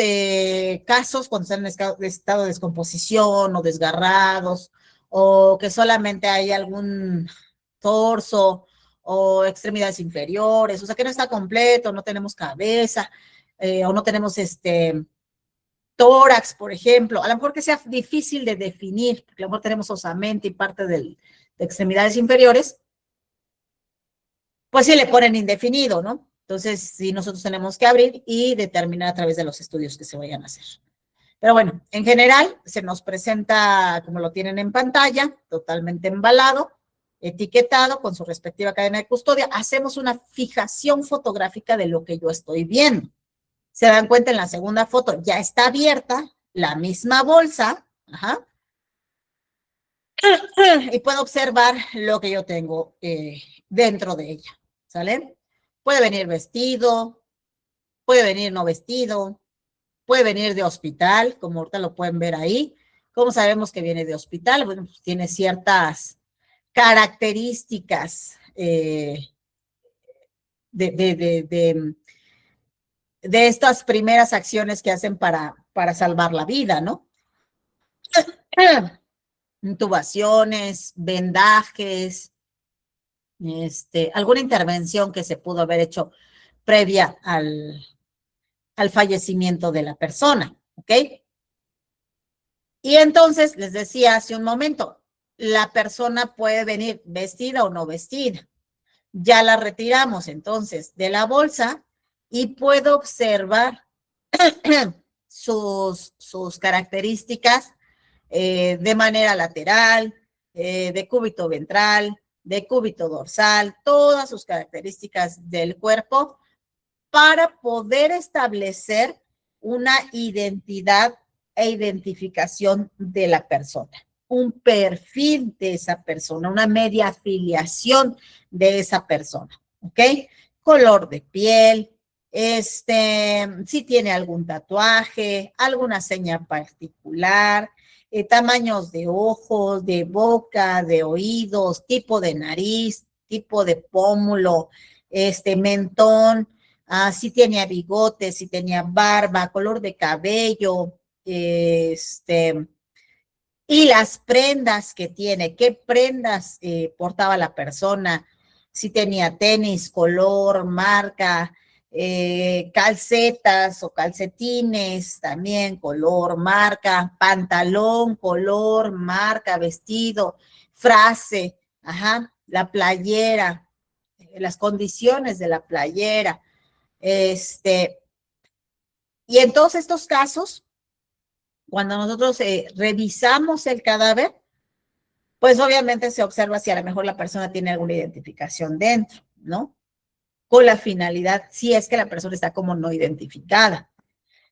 casos, cuando están en estado de descomposición o desgarrados, o que solamente hay algún torso o extremidades inferiores, o sea que no está completo, no tenemos cabeza, o no tenemos tórax, por ejemplo, a lo mejor que sea difícil de definir, porque a lo mejor tenemos osamento y parte de extremidades inferiores, pues sí le ponen indefinido, ¿no? Entonces, sí, nosotros tenemos que abrir y determinar a través de los estudios que se vayan a hacer. Pero bueno, en general se nos presenta como lo tienen en pantalla, totalmente embalado, etiquetado con su respectiva cadena de custodia. Hacemos una fijación fotográfica de lo que yo estoy viendo. Se dan cuenta, en la segunda foto ya está abierta la misma bolsa, ajá, y puedo observar lo que yo tengo dentro de ella, ¿sale? Puede venir vestido, puede venir no vestido, puede venir de hospital, como ahorita lo pueden ver ahí. ¿Cómo sabemos que viene de hospital? Bueno, pues tiene ciertas características de estas primeras acciones que hacen para salvar la vida, ¿no? Intubaciones, vendajes, alguna intervención que se pudo haber hecho previa al fallecimiento de la persona, ¿ok? Y entonces, les decía hace un momento, la persona puede venir vestida o no vestida. Ya la retiramos entonces de la bolsa y puedo observar sus características de manera lateral, de cúbito ventral, de cúbito dorsal, todas sus características del cuerpo para poder establecer una identidad e identificación de la persona, un perfil de esa persona, una media afiliación de esa persona, ¿ok? Color de piel, si tiene algún tatuaje, alguna seña particular, tamaños de ojos, de boca, de oídos, tipo de nariz, tipo de pómulo, mentón, si tenía bigote, si tenía barba, color de cabello, y las prendas que tiene, qué prendas portaba la persona, si tenía tenis, color, marca, calcetas o calcetines, también color, marca, pantalón, color, marca, vestido, frase, ajá, la playera, las condiciones de la playera, y en todos estos casos, cuando nosotros revisamos el cadáver, pues obviamente se observa si a lo mejor la persona tiene alguna identificación dentro, ¿no? Con la finalidad, si es que la persona está como no identificada.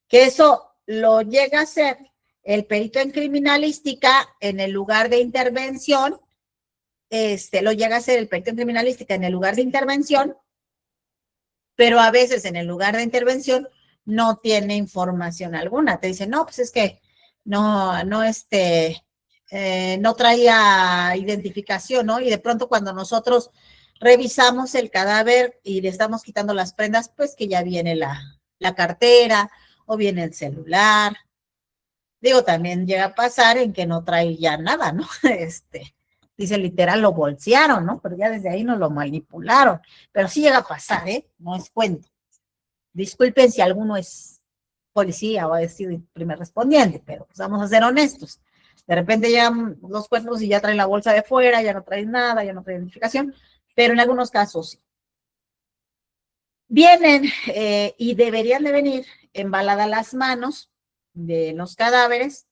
Que eso lo llega a hacer el perito en criminalística en el lugar de intervención, lo llega a hacer el perito en criminalística en el lugar de intervención, pero a veces en el lugar de intervención no tiene información alguna. Te dicen, no, pues es que no traía identificación, ¿no? Y de pronto cuando nosotros revisamos el cadáver y le estamos quitando las prendas, pues que ya viene la cartera o viene el celular. Digo, también llega a pasar en que no trae ya nada, ¿no? Dice literal, lo bolsearon, ¿no? Pero ya desde ahí nos lo manipularon. Pero sí llega a pasar, ¿eh? No es cuento. Disculpen si alguno es policía o ha sido primer respondiente, pero pues vamos a ser honestos. De repente llegan los cuerpos y ya traen la bolsa de fuera, ya no traen nada, ya no traen identificación, pero en algunos casos sí. Vienen y deberían de venir embaladas las manos de los cadáveres,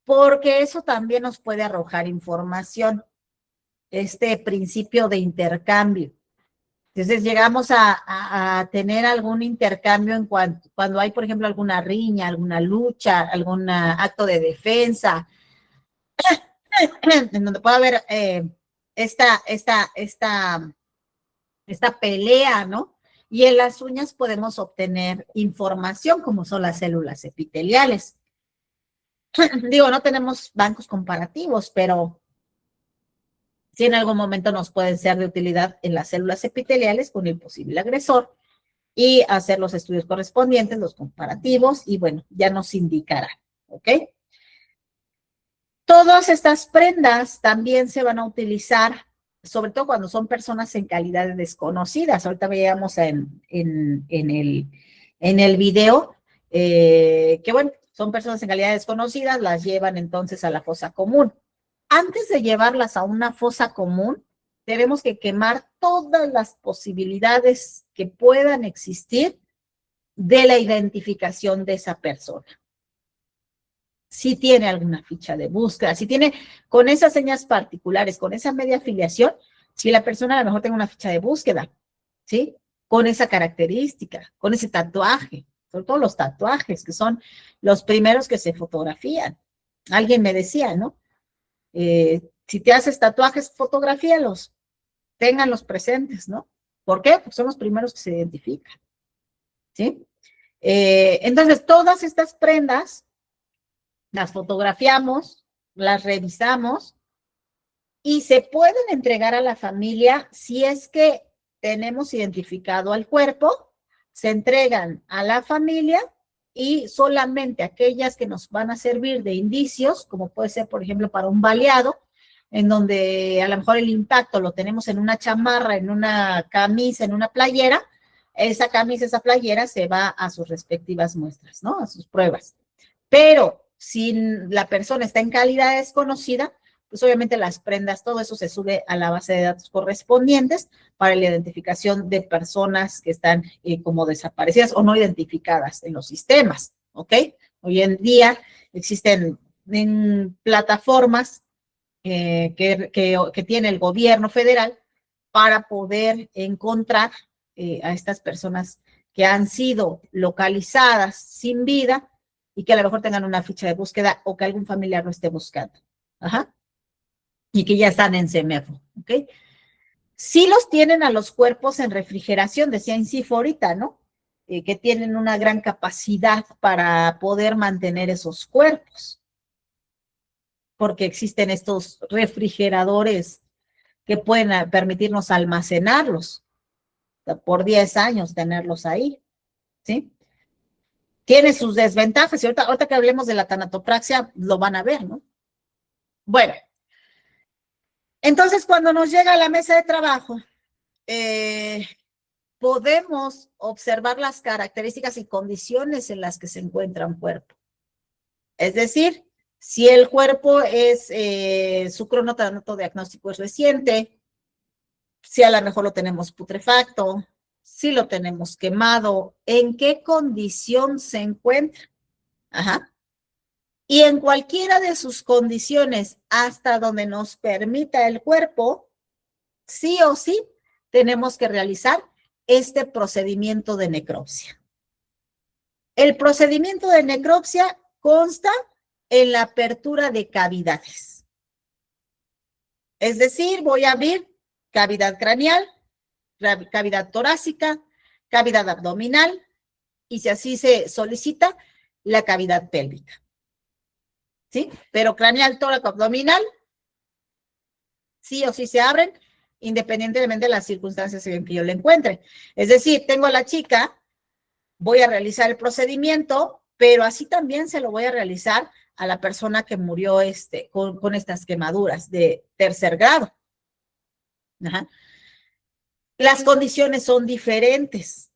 porque eso también nos puede arrojar información, este principio de intercambio. Entonces llegamos a tener algún intercambio cuando hay, por ejemplo, alguna riña, alguna lucha, algún acto de defensa, en donde puede haber esta pelea, ¿no? Y en las uñas podemos obtener información como son las células epiteliales. Digo, no tenemos bancos comparativos, pero sí en algún momento nos pueden ser de utilidad en las células epiteliales con el posible agresor y hacer los estudios correspondientes, los comparativos, y bueno, ya nos indicará, ¿ok? Todas estas prendas también se van a utilizar, sobre todo cuando son personas en calidad desconocidas. Ahorita veíamos en el video que, bueno, son personas en calidad desconocidas, las llevan entonces a la fosa común. Antes de llevarlas a una fosa común, tenemos que quemar todas las posibilidades que puedan existir de la identificación de esa persona. Si tiene alguna ficha de búsqueda, si tiene con esas señas particulares, con esa media afiliación, si la persona a lo mejor tiene una ficha de búsqueda, ¿sí? Con esa característica, con ese tatuaje, sobre todo los tatuajes, que son los primeros que se fotografían. Alguien me decía, ¿no? Si te haces tatuajes, fotografíalos, ténganlos presentes, ¿no? ¿Por qué? Porque son los primeros que se identifican, ¿sí? Entonces, todas estas prendas las fotografiamos, las revisamos y se pueden entregar a la familia si es que tenemos identificado al cuerpo, se entregan a la familia y solamente aquellas que nos van a servir de indicios, como puede ser, por ejemplo, para un baleado, en donde a lo mejor el impacto lo tenemos en una chamarra, en una camisa, en una playera, esa camisa, esa playera se va a sus respectivas muestras, ¿no? A sus pruebas. Pero si la persona está en calidad desconocida, pues obviamente las prendas, todo eso se sube a la base de datos correspondientes para la identificación de personas que están como desaparecidas o no identificadas en los sistemas, ¿ok? Hoy en día existen plataformas que tiene el gobierno federal para poder encontrar a estas personas que han sido localizadas sin vida y que a lo mejor tengan una ficha de búsqueda o que algún familiar lo esté buscando. Ajá. Y que ya están en CEMEFO, ¿ok? Sí los tienen a los cuerpos en refrigeración, decía Insifo ahorita, ¿no? Que tienen una gran capacidad para poder mantener esos cuerpos, porque existen estos refrigeradores que pueden permitirnos almacenarlos por 10 años, tenerlos ahí, ¿sí? Tiene sus desventajas, y ahorita que hablemos de la tanatopraxia, lo van a ver, ¿no? Bueno, entonces cuando nos llega a la mesa de trabajo, podemos observar las características y condiciones en las que se encuentra un cuerpo. Es decir, si el cuerpo es, su cronotanato diagnóstico es reciente, si a lo mejor lo tenemos putrefacto, si lo tenemos quemado, en qué condición se encuentra. Ajá. Y en cualquiera de sus condiciones, hasta donde nos permita el cuerpo, sí o sí, tenemos que realizar este procedimiento de necropsia. El procedimiento de necropsia consta en la apertura de cavidades. Es decir, voy a abrir cavidad craneal, cavidad torácica, cavidad abdominal y si así se solicita, la cavidad pélvica. ¿Sí? Pero craneal, tóraco, abdominal, sí o sí se abren, independientemente de las circunstancias en que yo le encuentre. Es decir, tengo a la chica, voy a realizar el procedimiento, pero así también se lo voy a realizar a la persona que murió con estas quemaduras de tercer grado. Ajá. Las condiciones son diferentes,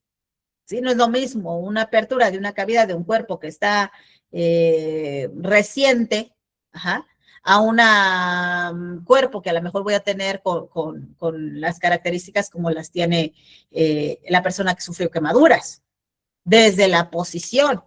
¿sí? No es lo mismo una apertura de una cavidad de un cuerpo que está reciente, ajá, a un cuerpo que a lo mejor voy a tener con las características como las tiene la persona que sufrió quemaduras, desde la posición,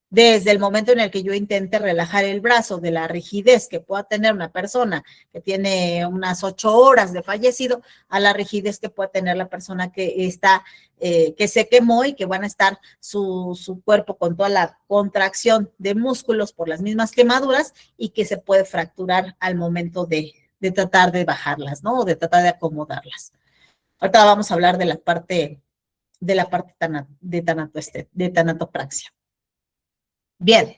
desde el momento en el que yo intente relajar el brazo de la rigidez que pueda tener una persona que tiene unas 8 horas de fallecido, a la rigidez que puede tener la persona que está, que se quemó y que van a estar su cuerpo con toda la contracción de músculos por las mismas quemaduras y que se puede fracturar al momento de tratar de bajarlas, ¿no? O de tratar de acomodarlas. Ahorita vamos a hablar de la parte de tanatopraxia. Bien,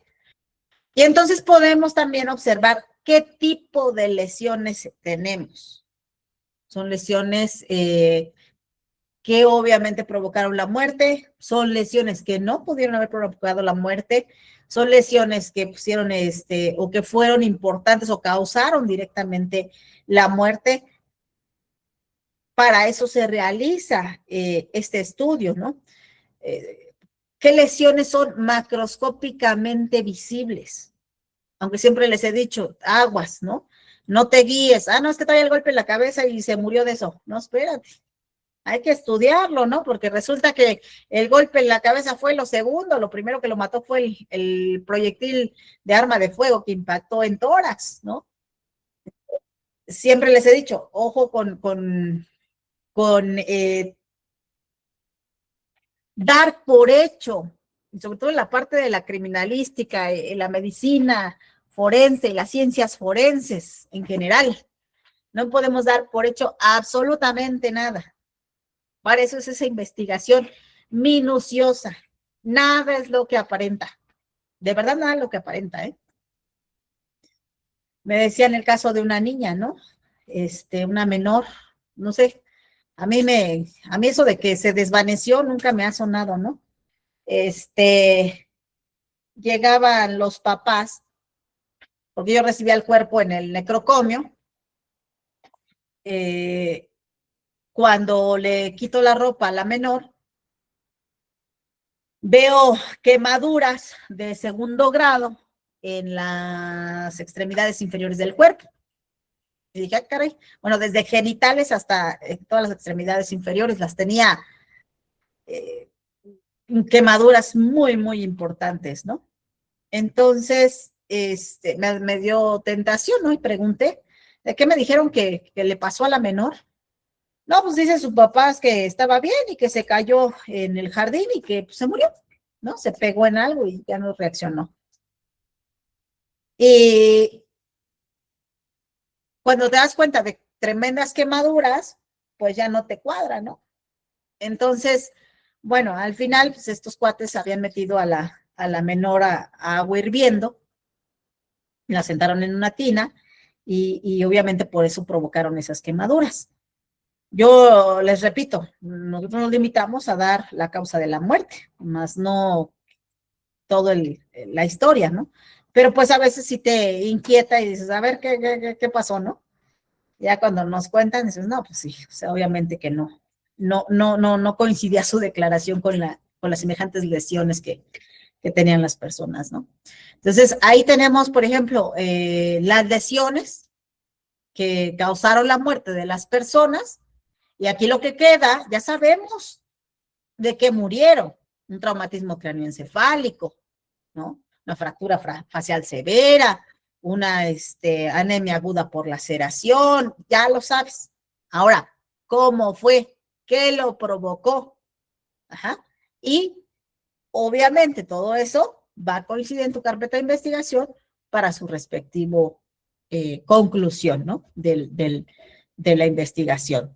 y entonces podemos también observar qué tipo de lesiones tenemos. Son lesiones que obviamente provocaron la muerte, son lesiones que no pudieron haber provocado la muerte, son lesiones que pusieron o que fueron importantes o causaron directamente la muerte. Para eso se realiza este estudio, ¿no? ¿Qué lesiones son macroscópicamente visibles? Aunque siempre les he dicho, aguas, ¿no? No te guíes. No, es que trae el golpe en la cabeza y se murió de eso. No, espérate. Hay que estudiarlo, ¿no? Porque resulta que el golpe en la cabeza fue lo segundo. Lo primero que lo mató fue el proyectil de arma de fuego que impactó en tórax, ¿no? Siempre les he dicho, ojo con dar por hecho, sobre todo en la parte de la criminalística, la medicina forense y las ciencias forenses en general. No podemos dar por hecho absolutamente nada. Para eso es esa investigación minuciosa. Nada es lo que aparenta. De verdad, nada es lo que aparenta, ¿eh? Me decía en el caso de una niña, ¿no? Una menor, no sé, a mí eso de que se desvaneció nunca me ha sonado, ¿no? Llegaban los papás, porque yo recibía el cuerpo en el necrocomio, cuando le quito la ropa a la menor, veo quemaduras de 2º grado en las extremidades inferiores del cuerpo. Y dije, caray, bueno, desde genitales hasta todas las extremidades inferiores las tenía quemaduras muy, muy importantes, ¿no? Entonces, me dio tentación, ¿no? Y pregunté, ¿de qué me dijeron que le pasó a la menor? No, pues dice sus papás que estaba bien y que se cayó en el jardín y que pues, se murió, ¿no? Se pegó en algo y ya no reaccionó. Y cuando te das cuenta de tremendas quemaduras, pues ya no te cuadra, ¿no? Entonces, bueno, al final, pues estos cuates habían metido a la menor a agua hirviendo, la sentaron en una tina y obviamente por eso provocaron esas quemaduras. Yo les repito, nosotros nos limitamos a dar la causa de la muerte, más no toda la historia, ¿no? Pero pues a veces sí te inquieta y dices, a ver, ¿qué pasó, no? Ya cuando nos cuentan, dices, no, pues sí, o sea, obviamente que no coincidía su declaración con las semejantes lesiones que tenían las personas, ¿no? Entonces, ahí tenemos, por ejemplo, las lesiones que causaron la muerte de las personas, y aquí lo que queda, ya sabemos de qué murieron: un traumatismo cráneoencefálico, ¿no? Una fractura facial severa, una anemia aguda por laceración, ya lo sabes. Ahora, ¿cómo fue? ¿Qué lo provocó? Ajá. Y obviamente todo eso va a coincidir en tu carpeta de investigación para su respectivo conclusión, ¿no? De la investigación.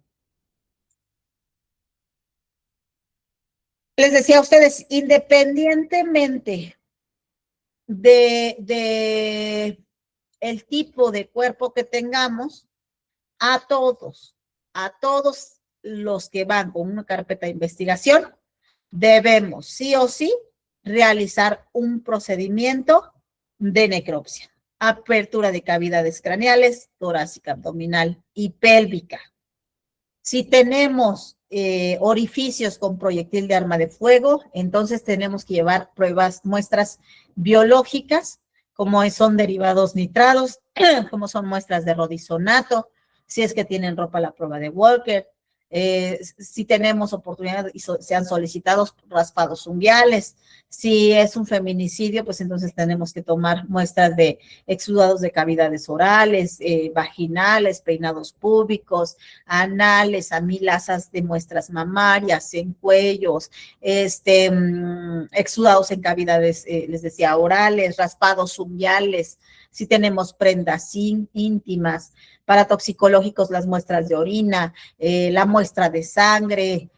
Les decía a ustedes, independientemente de el tipo de cuerpo que tengamos, a todos los que van con una carpeta de investigación, debemos sí o sí realizar un procedimiento de necropsia: apertura de cavidades craneales, torácica, abdominal y pélvica. Si tenemos orificios con proyectil de arma de fuego, entonces tenemos que llevar muestras biológicas, como son derivados nitrados, como son muestras de rodizonato, si es que tienen ropa a la prueba de Walker, si tenemos oportunidad y sean solicitados raspados unguiales. Si es un feminicidio, pues entonces tenemos que tomar muestras de exudados de cavidades orales, vaginales, peinados púbicos, anales, amilasas de muestras mamarias, en cuellos, exudados en cavidades, les decía, orales, raspados unguiales, si tenemos prendas íntimas, para toxicológicos las muestras de orina, la muestra de sangre,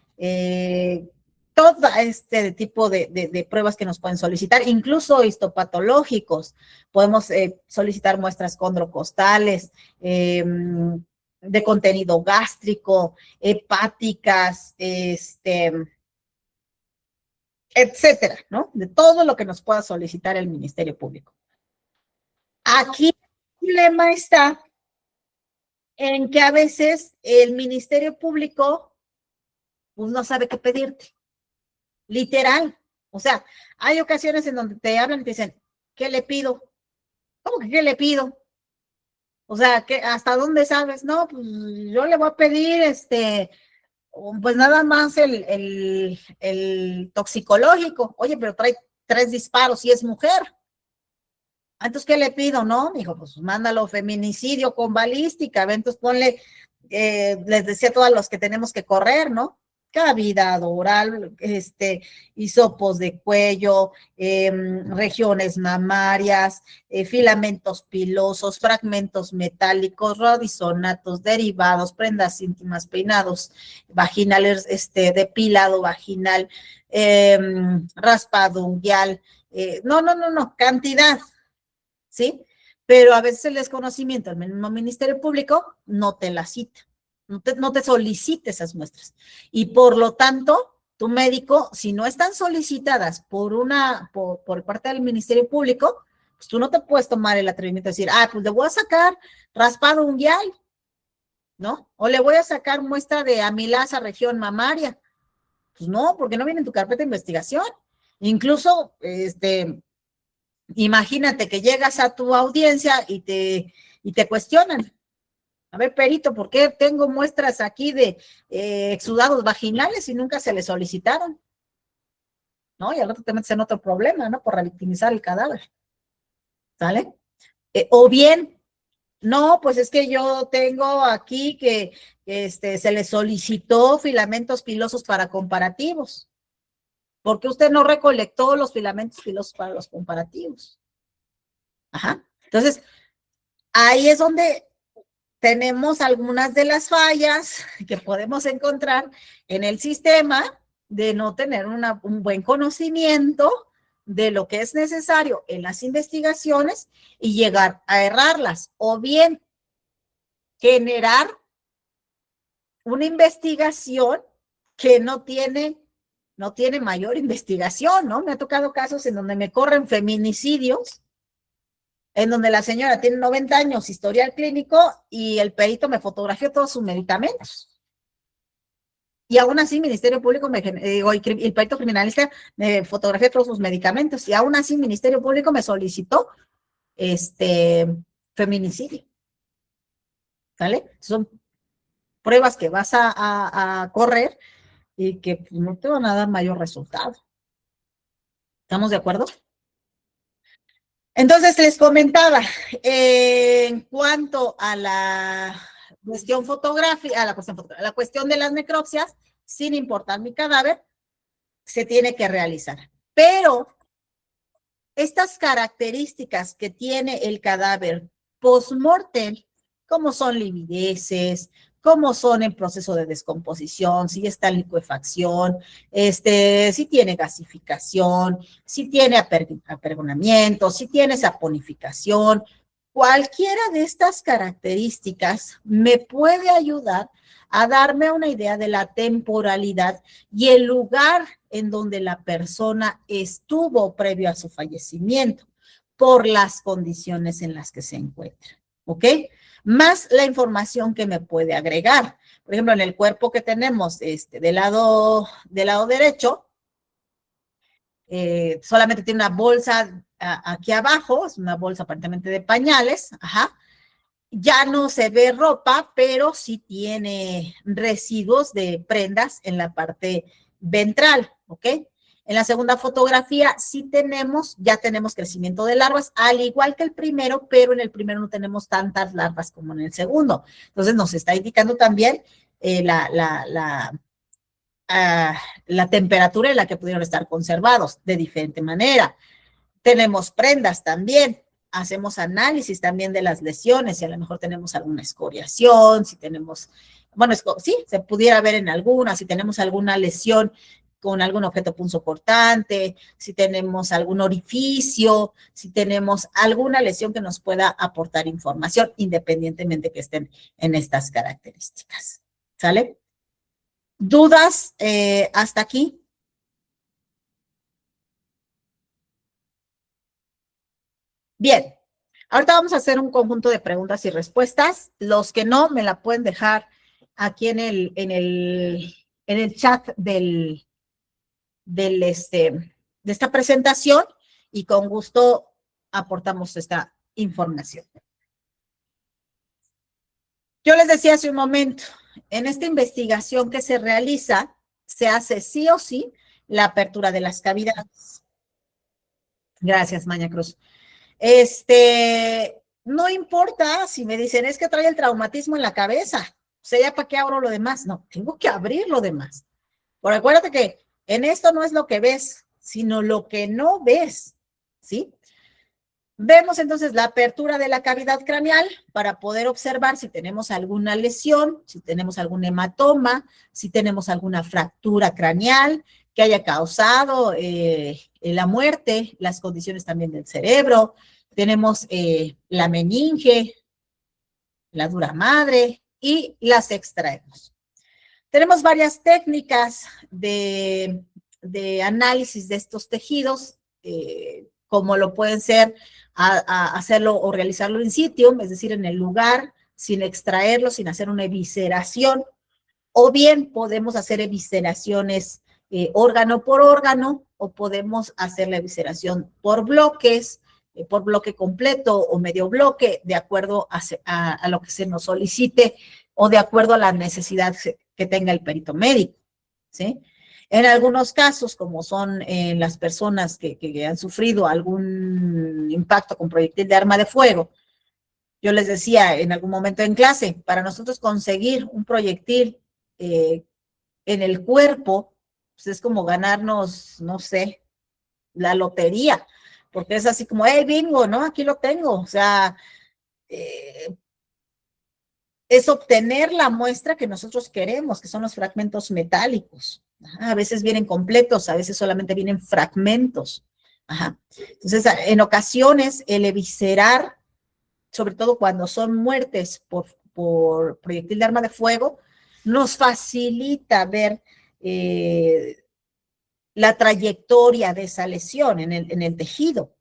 todo este tipo de pruebas que nos pueden solicitar, incluso histopatológicos. Podemos solicitar muestras condrocostales, de contenido gástrico, hepáticas, etcétera, ¿no? De todo lo que nos pueda solicitar el Ministerio Público. Aquí el problema está en que a veces el Ministerio Público pues no sabe qué pedirte. Literal. O sea, hay ocasiones en donde te hablan y te dicen, ¿qué le pido? ¿Cómo que qué le pido? O sea, ¿hasta dónde sabes? No, pues yo le voy a pedir pues nada más el toxicológico. Oye, pero trae 3 disparos y es mujer. Entonces, ¿qué le pido? No, me dijo, pues mándalo feminicidio con balística. Entonces, ponle, les decía a todos los que tenemos que correr, ¿no? Cavidad oral, hisopos de cuello, regiones mamarias, filamentos pilosos, fragmentos metálicos, rodisonatos, derivados, prendas íntimas, peinados vaginales, depilado vaginal, raspado unguial, no, cantidad, ¿sí? Pero a veces el desconocimiento del mismo Ministerio Público no te la cita. No te solicite esas muestras. Y por lo tanto, tu médico, si no están solicitadas por parte del Ministerio Público, pues tú no te puedes tomar el atrevimiento de decir, pues le voy a sacar raspado unguial, ¿no? O le voy a sacar muestra de amilasa región mamaria. Pues no, porque no viene en tu carpeta de investigación. Incluso, imagínate que llegas a tu audiencia y te cuestionan. A ver, perito, ¿por qué tengo muestras aquí de exudados vaginales y nunca se le solicitaron? ¿No? Y al rato te metes en otro problema, ¿no? Por revictimizar el cadáver. ¿Sale? O bien, no, pues es que yo tengo aquí que se le solicitó filamentos pilosos para comparativos. ¿Por qué usted no recolectó los filamentos pilosos para los comparativos? Ajá. Entonces, ahí es donde tenemos algunas de las fallas que podemos encontrar en el sistema de no tener un buen conocimiento de lo que es necesario en las investigaciones y llegar a errarlas, o bien generar una investigación que no tiene mayor investigación, ¿no? Me ha tocado casos en donde me corren feminicidios, en donde la señora tiene 90 años, historial clínico, y el perito me fotografió todos sus medicamentos. Y aún así, Ministerio Público, el perito criminalista me fotografió todos sus medicamentos, y aún así, Ministerio Público me solicitó feminicidio. ¿Vale? Son pruebas que vas a correr y que pues, no te van a dar mayor resultado. ¿Estamos de acuerdo? Entonces, les comentaba, en cuanto a la cuestión fotográfica, la cuestión de las necropsias, sin importar mi cadáver, se tiene que realizar. Pero estas características que tiene el cadáver post-mortem, como son livideces, como son en proceso de descomposición, si está en licuefacción, si tiene gasificación, si tiene apergonamiento, si tiene saponificación, cualquiera de estas características me puede ayudar a darme una idea de la temporalidad y el lugar en donde la persona estuvo previo a su fallecimiento por las condiciones en las que se encuentra, ¿ok? Más la información que me puede agregar. Por ejemplo, en el cuerpo que tenemos del lado derecho, solamente tiene una bolsa aquí abajo, es una bolsa aparentemente de pañales, ajá, ya no se ve ropa, pero sí tiene residuos de prendas en la parte ventral, ¿ok? En la segunda fotografía sí ya tenemos crecimiento de larvas, al igual que el primero, pero en el primero no tenemos tantas larvas como en el segundo. Entonces nos está indicando también la temperatura en la que pudieron estar conservados de diferente manera. Tenemos prendas también, hacemos análisis también de las lesiones, si a lo mejor tenemos alguna escoriación, si tenemos, bueno, sí, se pudiera ver en alguna, si tenemos alguna lesión con algún objeto punzocortante, si tenemos algún orificio, si tenemos alguna lesión que nos pueda aportar información, independientemente que estén en estas características. ¿Sale? ¿Dudas hasta aquí? Bien, ahorita vamos a hacer un conjunto de preguntas y respuestas. Los que no, me la pueden dejar aquí en el chat de esta presentación y con gusto aportamos esta información. Yo les decía hace un momento, en esta investigación que se realiza, se hace sí o sí la apertura de las cavidades. Gracias, Maña Cruz. No importa si me dicen, es que trae el traumatismo en la cabeza, o sea, ¿ya para qué abro lo demás? No, tengo que abrir lo demás. Pero acuérdate que en esto no es lo que ves, sino lo que no ves, ¿sí? Vemos entonces la apertura de la cavidad craneal para poder observar si tenemos alguna lesión, si tenemos algún hematoma, si tenemos alguna fractura craneal que haya causado la muerte, las condiciones también del cerebro. Tenemos la meninge, la dura madre y las extraemos. Tenemos varias técnicas de análisis de estos tejidos, como lo pueden ser hacerlo o realizarlo in situ, es decir, en el lugar, sin extraerlo, sin hacer una evisceración, o bien podemos hacer evisceraciones órgano por órgano, o podemos hacer la evisceración por bloques, por bloque completo o medio bloque, de acuerdo a lo que se nos solicite o de acuerdo a la necesidad que tenga el perito médico, ¿sí? En algunos casos, como son las personas que han sufrido algún impacto con proyectil de arma de fuego, yo les decía en algún momento en clase, para nosotros conseguir un proyectil en el cuerpo, pues es como ganarnos, no sé, la lotería, porque es así como, hey, bingo, ¿no? Aquí lo tengo. O sea, es obtener la muestra que nosotros queremos, que son los fragmentos metálicos. Ajá, a veces vienen completos, a veces solamente vienen fragmentos. Ajá. Entonces, en ocasiones, el eviscerar, sobre todo cuando son muertes por proyectil de arma de fuego, nos facilita ver la trayectoria de esa lesión en el tejido.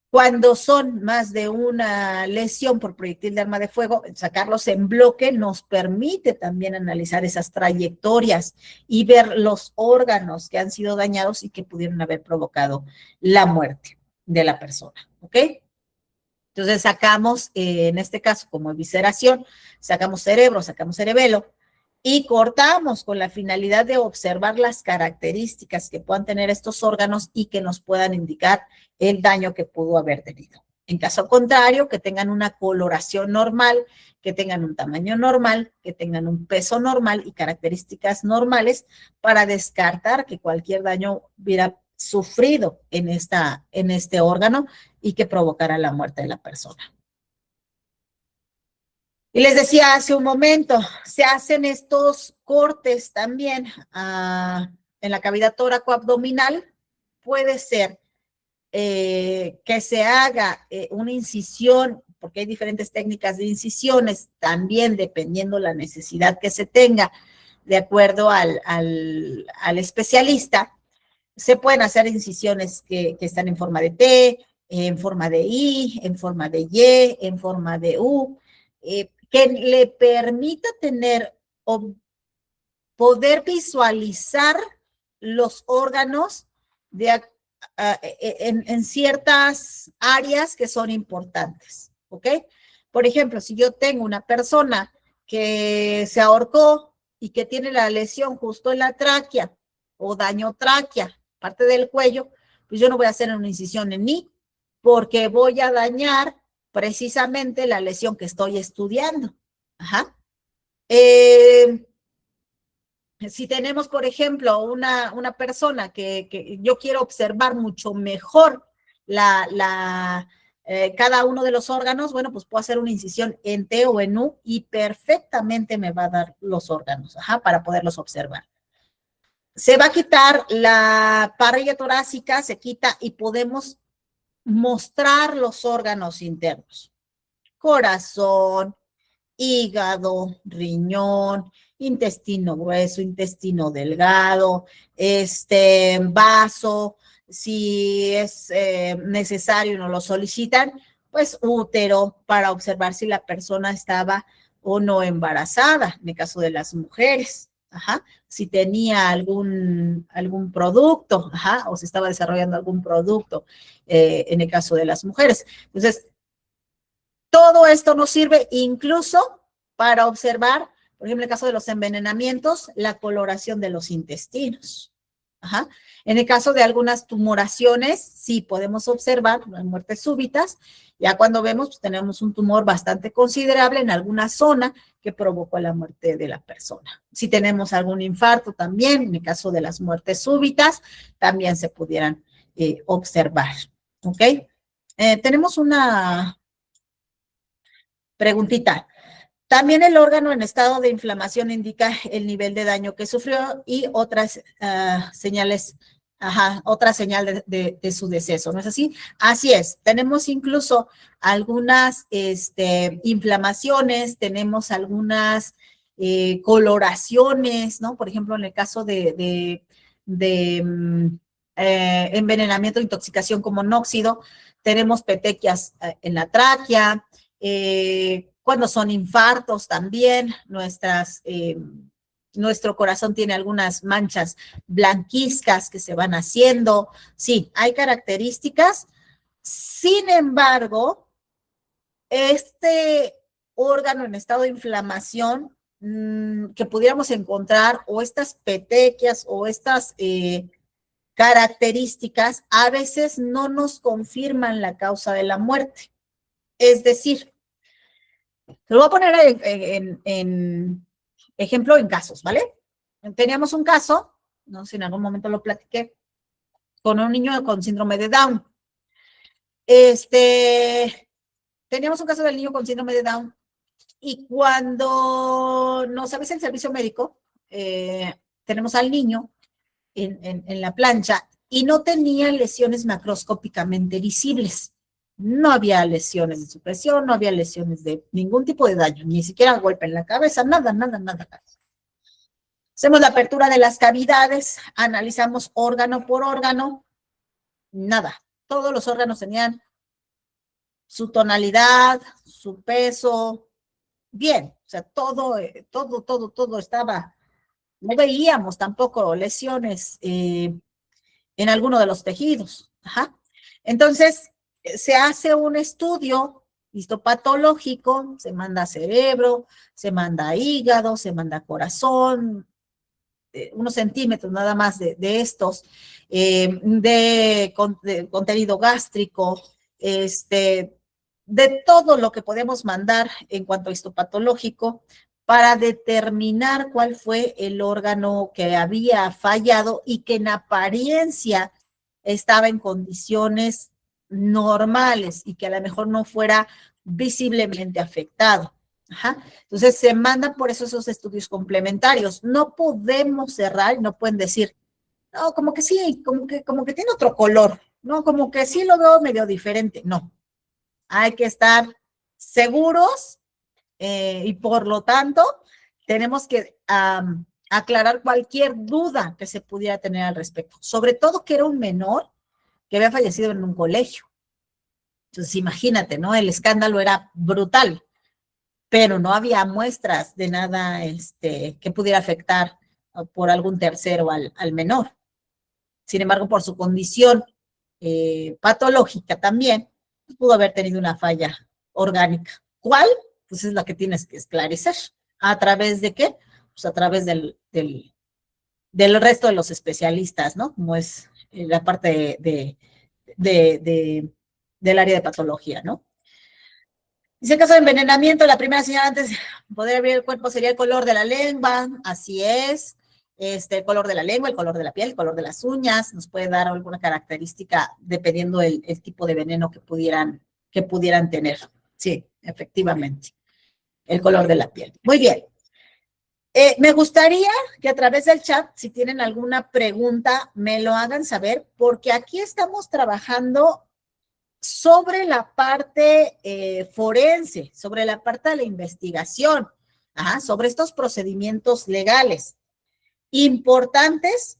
Cuando son más de una lesión por proyectil de arma de fuego, sacarlos en bloque nos permite también analizar esas trayectorias y ver los órganos que han sido dañados y que pudieron haber provocado la muerte de la persona, ¿ok? Entonces sacamos, en este caso como evisceración, sacamos cerebro, sacamos cerebelo y cortamos con la finalidad de observar las características que puedan tener estos órganos y que nos puedan indicar el daño que pudo haber tenido. En caso contrario, que tengan una coloración normal, que tengan un tamaño normal, que tengan un peso normal y características normales para descartar que cualquier daño hubiera sufrido en este órgano y que provocara la muerte de la persona. Y les decía hace un momento, se hacen estos cortes también en la cavidad tóraco-abdominal. Puede ser que se haga una incisión, porque hay diferentes técnicas de incisiones, también dependiendo la necesidad que se tenga, de acuerdo al especialista. Se pueden hacer incisiones que están en forma de T, en forma de I, en forma de Y, en forma de U, que le permita tener o poder visualizar los órganos en ciertas áreas que son importantes, ¿ok? Por ejemplo, si yo tengo una persona que se ahorcó y que tiene la lesión justo en la tráquea o daño tráquea, parte del cuello, pues yo no voy a hacer una incisión en mí porque voy a dañar precisamente la lesión que estoy estudiando. Ajá. Si tenemos, por ejemplo, una persona que yo quiero observar mucho mejor cada uno de los órganos, bueno, pues puedo hacer una incisión en T o en U y perfectamente me va a dar los órganos, para poderlos observar. Se va a quitar la parrilla torácica, se quita y podemos mostrar los órganos internos. Corazón, hígado, riñón, intestino grueso, intestino delgado, vaso, si es necesario y nos lo solicitan, pues útero para observar si la persona estaba o no embarazada, en el caso de las mujeres, si tenía algún producto, o se estaba desarrollando algún producto en el caso de las mujeres. Entonces, todo esto nos sirve incluso para observar, por ejemplo, en el caso de los envenenamientos, la coloración de los intestinos. En el caso de algunas tumoraciones, sí podemos observar las muertes súbitas. Ya cuando vemos, pues tenemos un tumor bastante considerable en alguna zona que provocó la muerte de la persona. Si tenemos algún infarto también, en el caso de las muertes súbitas, también se pudieran observar. ¿Ok? Tenemos una preguntita. También el órgano en estado de inflamación indica el nivel de daño que sufrió y otras señales, otra señal de su deceso, ¿no es así? Así es, tenemos incluso algunas inflamaciones, tenemos algunas coloraciones, ¿no? Por ejemplo, en el caso de envenenamiento, intoxicación como nóxido, tenemos petequias en la tráquea, cuando son infartos también, nuestro corazón tiene algunas manchas blanquizcas que se van haciendo. Sí, hay características. Sin embargo, este órgano en estado de inflamación que pudiéramos encontrar, o estas petequias o estas características, a veces no nos confirman la causa de la muerte. Es decir, te lo voy a poner en ejemplo en casos, ¿vale? Teníamos un caso, no sé si en algún momento lo platiqué, con un niño con síndrome de Down. Teníamos un caso del niño con síndrome de Down y cuando nos avisa el servicio médico, tenemos al niño en la plancha y no tenía lesiones macroscópicamente visibles. No había lesiones de supresión, no había lesiones de ningún tipo de daño, ni siquiera golpe en la cabeza, nada. Hacemos la apertura de las cavidades, analizamos órgano por órgano, nada. Todos los órganos tenían su tonalidad, su peso, bien. O sea, todo estaba, no veíamos tampoco lesiones en alguno de los tejidos. Entonces, se hace un estudio histopatológico, se manda a cerebro, se manda a hígado, se manda a corazón, unos centímetros nada más de estos, de contenido gástrico, de todo lo que podemos mandar en cuanto a histopatológico para determinar cuál fue el órgano que había fallado y que en apariencia estaba en condiciones normales y que a lo mejor no fuera visiblemente afectado. Entonces se mandan por eso esos estudios complementarios. No podemos cerrar, no pueden decir, no, como que sí, como que tiene otro color, no, como que sí lo veo medio diferente. No, hay que estar seguros y por lo tanto tenemos que aclarar cualquier duda que se pudiera tener al respecto, sobre todo que era un menor que había fallecido en un colegio. Entonces, imagínate, ¿no? El escándalo era brutal, pero no había muestras de nada que pudiera afectar por algún tercero al menor. Sin embargo, por su condición patológica también, pudo haber tenido una falla orgánica ¿Cuál? Pues es la que tienes que esclarecer. ¿A través de qué? Pues a través del resto de los especialistas, ¿no? Como es la parte del área de patología, ¿no? Dice el caso de envenenamiento, la primera señal antes de poder abrir el cuerpo sería el color de la lengua, así es, el color de la lengua, el color de la piel, el color de las uñas, nos puede dar alguna característica dependiendo el tipo de veneno que pudieran tener. Sí, efectivamente, el color de la piel. Muy bien. Me gustaría que a través del chat, si tienen alguna pregunta, me lo hagan saber, porque aquí estamos trabajando sobre la parte forense, sobre la parte de la investigación, sobre estos procedimientos legales importantes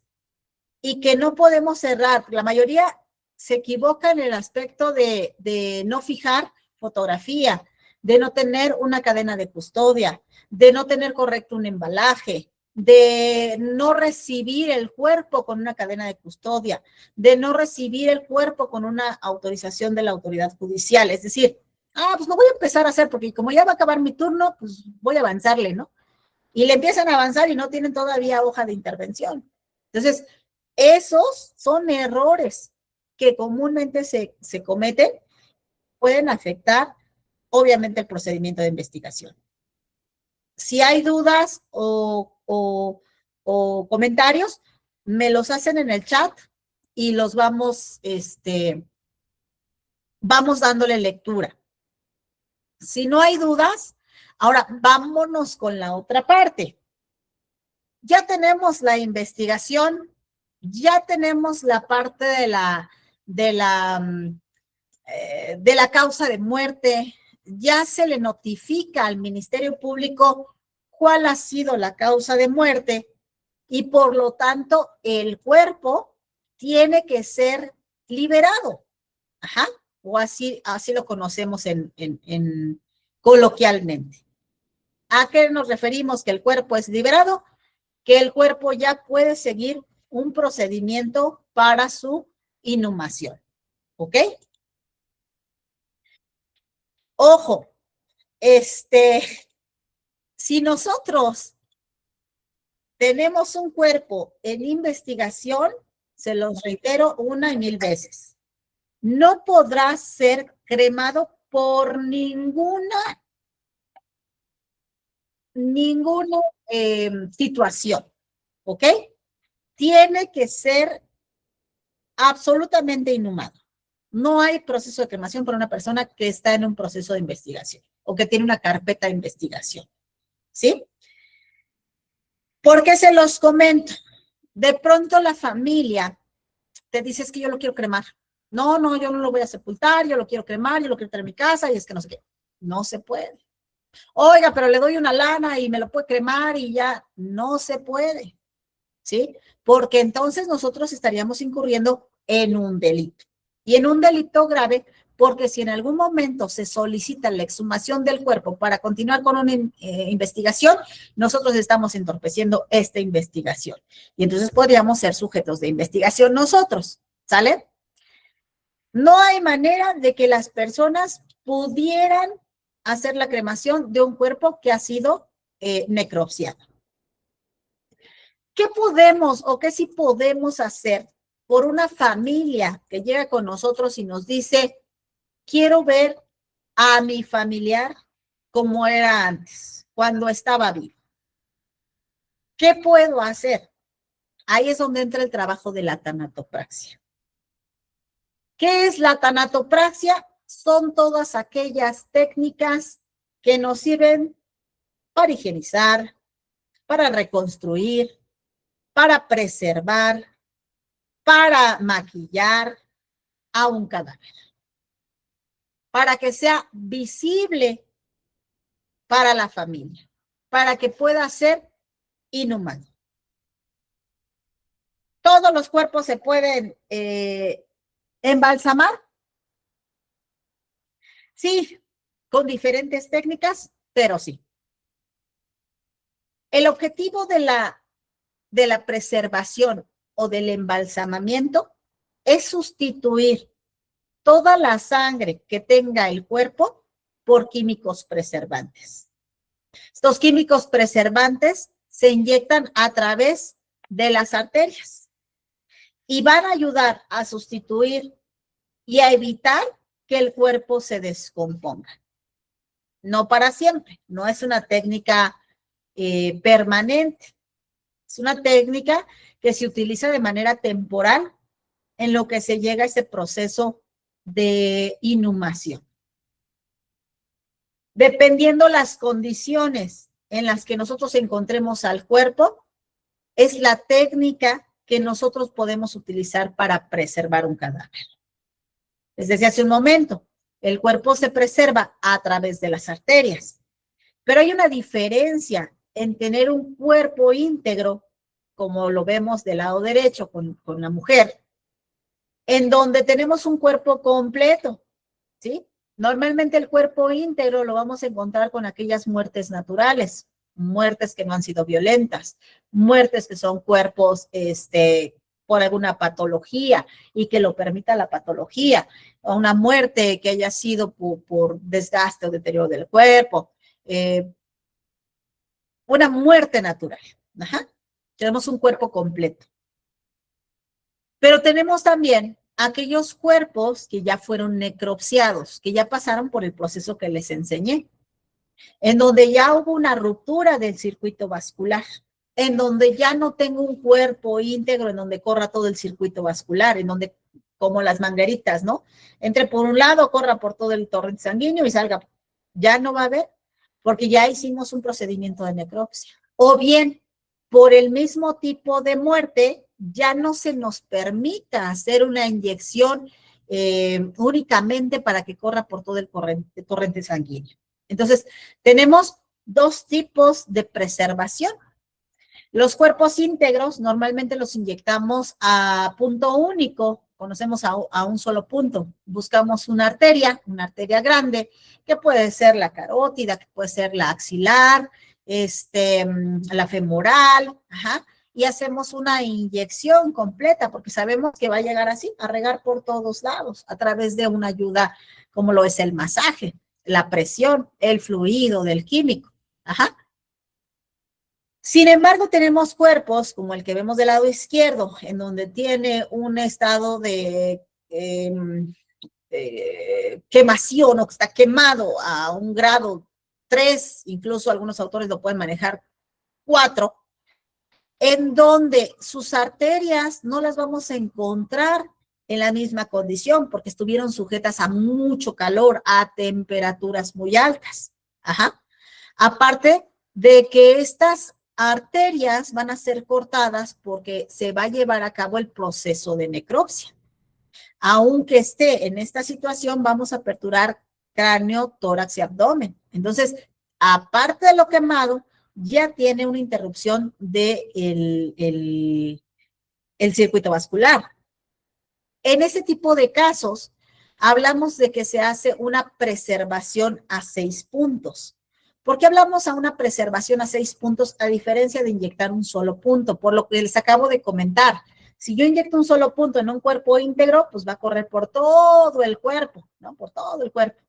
y que no podemos cerrar. La mayoría se equivoca en el aspecto de no fijar fotografía, de no tener una cadena de custodia, de no tener correcto un embalaje, de no recibir el cuerpo con una cadena de custodia, de no recibir el cuerpo con una autorización de la autoridad judicial. Es decir, pues lo voy a empezar a hacer porque como ya va a acabar mi turno, pues voy a avanzarle, ¿no? Y le empiezan a avanzar y no tienen todavía hoja de intervención. Entonces, esos son errores que comúnmente se cometen, pueden afectar obviamente el procedimiento de investigación. Si hay dudas o comentarios, me los hacen en el chat y los vamos dándole lectura. Si no hay dudas, ahora vámonos con la otra parte. Ya tenemos la investigación, ya tenemos la parte de la causa de muerte, ya se le notifica al Ministerio Público cuál ha sido la causa de muerte y por lo tanto el cuerpo tiene que ser liberado. O así lo conocemos coloquialmente. ¿A qué nos referimos que el cuerpo es liberado? Que el cuerpo ya puede seguir un procedimiento para su inhumación. ¿Ok? Ojo, si nosotros tenemos un cuerpo en investigación, se los reitero 1 y 1000 veces, no podrá ser cremado por ninguna situación, ¿ok? Tiene que ser absolutamente inhumado. No hay proceso de cremación para una persona que está en un proceso de investigación o que tiene una carpeta de investigación, ¿sí? ¿Por qué se los comento? De pronto la familia te dice es que yo lo quiero cremar. No, yo no lo voy a sepultar, yo lo quiero cremar, yo lo quiero tener en mi casa y es que no sé qué. No se puede. Oiga, pero le doy una lana y me lo puede cremar y ya no se puede, ¿sí? Porque entonces nosotros estaríamos incurriendo en un delito. Y en un delito grave, porque si en algún momento se solicita la exhumación del cuerpo para continuar con una investigación, nosotros estamos entorpeciendo esta investigación. Y entonces podríamos ser sujetos de investigación nosotros, ¿sale? No hay manera de que las personas pudieran hacer la cremación de un cuerpo que ha sido necropsiado. ¿Qué podemos o qué sí podemos hacer por una familia que llega con nosotros y nos dice, quiero ver a mi familiar como era antes, cuando estaba vivo? ¿Qué puedo hacer? Ahí es donde entra el trabajo de la tanatopraxia. ¿Qué es la tanatopraxia? Son todas aquellas técnicas que nos sirven para higienizar, para reconstruir, para preservar, para maquillar a un cadáver, para que sea visible para la familia, para que pueda ser inhumado. ¿Todos los cuerpos se pueden embalsamar? Sí, con diferentes técnicas, pero sí. El objetivo de la preservación o del embalsamamiento es sustituir toda la sangre que tenga el cuerpo por químicos preservantes. Estos químicos preservantes se inyectan a través de las arterias y van a ayudar a sustituir y a evitar que el cuerpo se descomponga. No para siempre, no es una técnica permanente. Es una técnica que se utiliza de manera temporal en lo que se llega a ese proceso de inhumación. Dependiendo las condiciones en las que nosotros encontremos al cuerpo, es la técnica que nosotros podemos utilizar para preservar un cadáver. Les decía hace un momento, el cuerpo se preserva a través de las arterias, pero hay una diferencia en tener un cuerpo íntegro, como lo vemos del lado derecho con la mujer, en donde tenemos un cuerpo completo, ¿sí? Normalmente el cuerpo íntegro lo vamos a encontrar con aquellas muertes naturales, muertes que no han sido violentas, muertes que son cuerpos por alguna patología y que lo permita la patología, o una muerte que haya sido por desgaste o deterioro del cuerpo, una muerte natural. Ajá. Tenemos un cuerpo completo. Pero tenemos también aquellos cuerpos que ya fueron necropsiados, que ya pasaron por el proceso que les enseñé, en donde ya hubo una ruptura del circuito vascular, en donde ya no tengo un cuerpo íntegro en donde corra todo el circuito vascular, en donde, como las mangueritas, ¿no? Entre por un lado, corra por todo el torrente sanguíneo y salga. Ya no va a haber, porque ya hicimos un procedimiento de necropsia. O bien, por el mismo tipo de muerte, ya no se nos permita hacer una inyección únicamente para que corra por todo el torrente sanguíneo. Entonces, tenemos dos tipos de preservación. Los cuerpos íntegros normalmente los inyectamos a punto único, conocemos a un solo punto. Buscamos una arteria grande, que puede ser la carótida, que puede ser la axilar, la femoral, ajá, y hacemos una inyección completa porque sabemos que va a llegar así, a regar por todos lados, a través de una ayuda como lo es el masaje, la presión, el fluido del químico, ajá. Sin embargo, tenemos cuerpos como el que vemos del lado izquierdo, en donde tiene un estado de quemación o que está quemado a un grado 3, incluso algunos autores lo pueden manejar 4, en donde sus arterias no las vamos a encontrar en la misma condición porque estuvieron sujetas a mucho calor, a temperaturas muy altas. Ajá. Aparte de que estas arterias van a ser cortadas porque se va a llevar a cabo el proceso de necropsia. Aunque esté en esta situación, vamos a aperturar cráneo, tórax y abdomen. Entonces, aparte de lo quemado, ya tiene una interrupción del el circuito vascular. En ese tipo de casos, hablamos de que se hace una preservación a 6 puntos. ¿Por qué hablamos a una preservación a 6 puntos a diferencia de inyectar un solo punto? Por lo que les acabo de comentar. Si yo inyecto un solo punto en un cuerpo íntegro, pues va a correr por todo el cuerpo, ¿no? Por todo el cuerpo.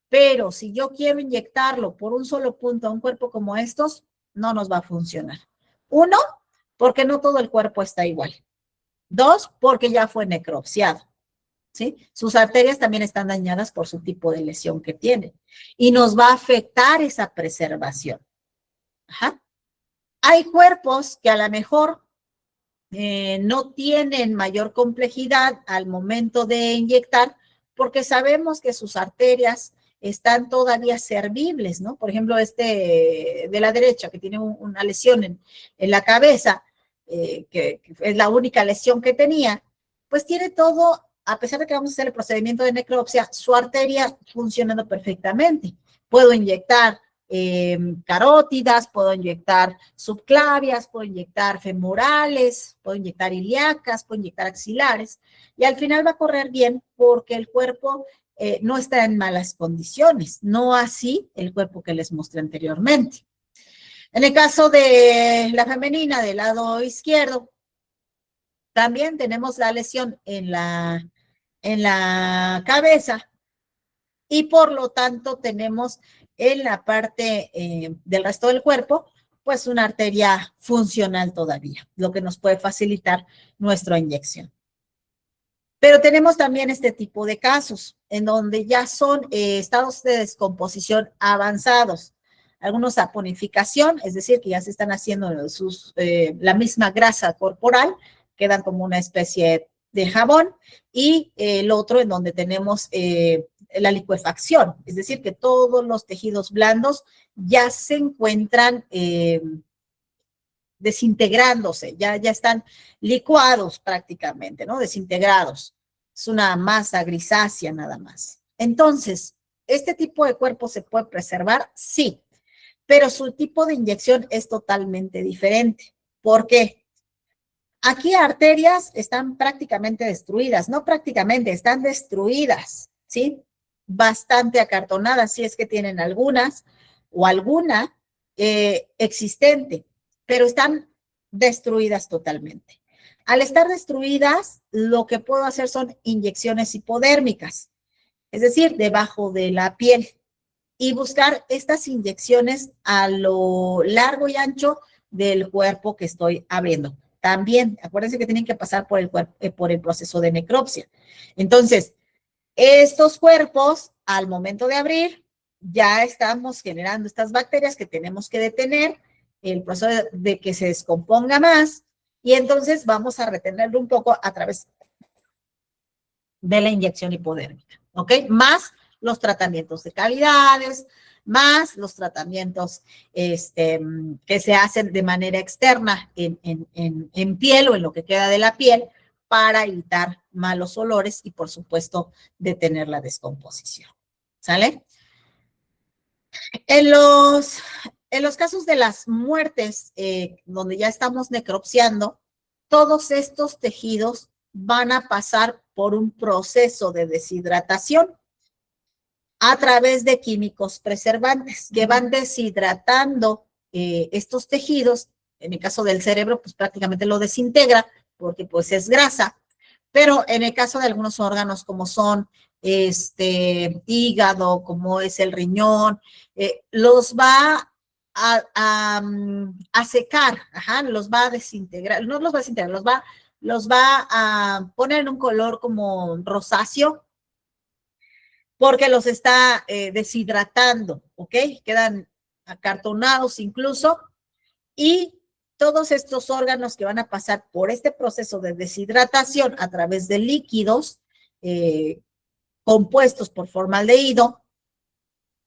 Pero si yo quiero inyectarlo por un solo punto a un cuerpo como estos, no nos va a funcionar. 1, porque no todo el cuerpo está igual. 2, porque ya fue necropsiado. ¿Sí? Sus arterias también están dañadas por su tipo de lesión que tienen. Y nos va a afectar esa preservación. Ajá. Hay cuerpos que a lo mejor no tienen mayor complejidad al momento de inyectar porque sabemos que sus arterias están todavía servibles, ¿no? Por ejemplo, de la derecha que tiene una lesión en la cabeza, que es la única lesión que tenía, pues tiene todo, a pesar de que vamos a hacer el procedimiento de necropsia, su arteria funcionando perfectamente. Puedo inyectar carótidas, puedo inyectar subclavias, puedo inyectar femorales, puedo inyectar ilíacas, puedo inyectar axilares, y al final va a correr bien porque el cuerpo no está en malas condiciones, no así el cuerpo que les mostré anteriormente. En el caso de la femenina del lado izquierdo, también tenemos la lesión en la cabeza y por lo tanto tenemos en la parte del resto del cuerpo, pues una arteria funcional todavía, lo que nos puede facilitar nuestra inyección. Pero tenemos también este tipo de casos en donde ya son estados de descomposición avanzados. Algunos saponificación, es decir, que ya se están haciendo la misma grasa corporal, quedan como una especie de jabón, y el otro en donde tenemos la licuefacción, es decir, que todos los tejidos blandos ya se encuentran desintegrándose, ya están licuados prácticamente, ¿no? Desintegrados. Es una masa grisácea nada más. Entonces, ¿este tipo de cuerpo se puede preservar? Sí, pero su tipo de inyección es totalmente diferente. ¿Por qué? Aquí arterias están prácticamente destruidas, no prácticamente, están destruidas, ¿sí? Bastante acartonadas, si es que tienen algunas o alguna existente, pero están destruidas totalmente. Al estar destruidas, lo que puedo hacer son inyecciones hipodérmicas, es decir, debajo de la piel, y buscar estas inyecciones a lo largo y ancho del cuerpo que estoy abriendo. También, acuérdense que tienen que pasar por el proceso de necropsia. Entonces, estos cuerpos, al momento de abrir, ya estamos generando estas bacterias que tenemos que detener, el proceso de que se descomponga más, y entonces vamos a retenerlo un poco a través de la inyección hipodérmica, ¿ok? Más los tratamientos de cavidades, más los tratamientos que se hacen de manera externa en piel o en lo que queda de la piel para evitar malos olores y, por supuesto, detener la descomposición. ¿Sale? En los casos de las muertes, donde ya estamos necropsiando, todos estos tejidos van a pasar por un proceso de deshidratación a través de químicos preservantes que van deshidratando estos tejidos. En el caso del cerebro, pues prácticamente lo desintegra porque pues es grasa, pero en el caso de algunos órganos como son hígado, como es el riñón, los va a secar, los va a desintegrar, no los va a desintegrar, los va a poner en un color como rosáceo, porque los está deshidratando, ¿ok? Quedan acartonados incluso, y todos estos órganos que van a pasar por este proceso de deshidratación a través de líquidos compuestos por formaldehído,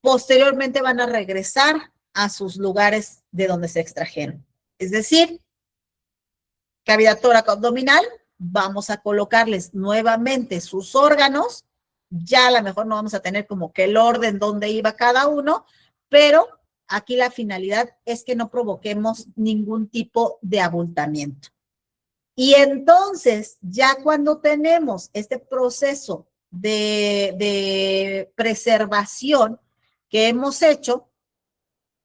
posteriormente van a regresar a sus lugares de donde se extrajeron. Es decir, cavidad tóraco abdominal, vamos a colocarles nuevamente sus órganos. Ya a lo mejor no vamos a tener como que el orden donde iba cada uno, pero aquí la finalidad es que no provoquemos ningún tipo de abultamiento. Y entonces, ya cuando tenemos este proceso de preservación que hemos hecho,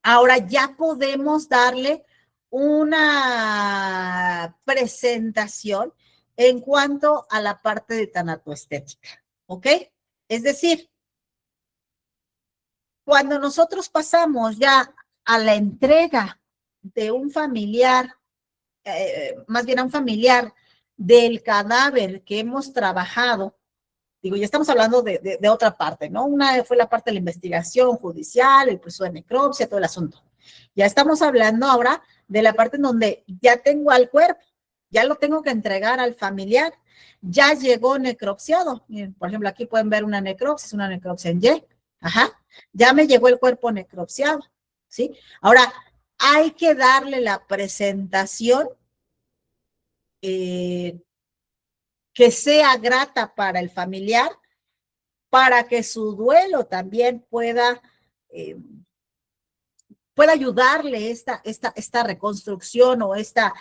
ahora ya podemos darle una presentación en cuanto a la parte de tanatoestética, ¿ok? Es decir, cuando nosotros pasamos ya a la entrega de un familiar, más bien a un familiar del cadáver que hemos trabajado, digo, ya estamos hablando de otra parte, ¿no? Una fue la parte de la investigación judicial, el proceso de necropsia, todo el asunto. Ya estamos hablando ahora de la parte en donde ya tengo al cuerpo, ya lo tengo que entregar al familiar, ya llegó necropsiado. Miren, por ejemplo, aquí pueden ver una necropsia en Y. Ya me llegó el cuerpo necropsiado, ¿sí? Ahora, hay que darle la presentación que sea grata para el familiar, para que su duelo también pueda ayudarle esta reconstrucción o esta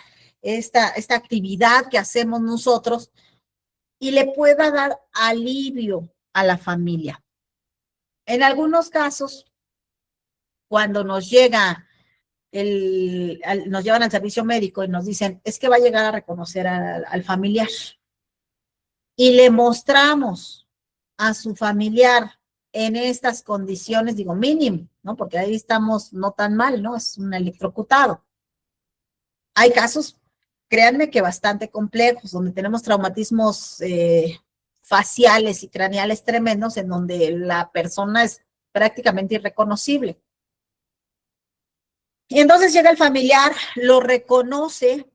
actividad que hacemos nosotros, y le pueda dar alivio a la familia. En algunos casos, cuando nos llevan al servicio médico y nos dicen, es que va a llegar a reconocer al familiar, y le mostramos a su familiar en estas condiciones, digo mínimo, ¿no? Porque ahí estamos no tan mal, ¿no? Es un electrocutado. Hay casos, créanme que bastante complejos, donde tenemos traumatismos faciales y craneales tremendos, en donde la persona es prácticamente irreconocible. Y entonces llega el familiar, lo reconoce,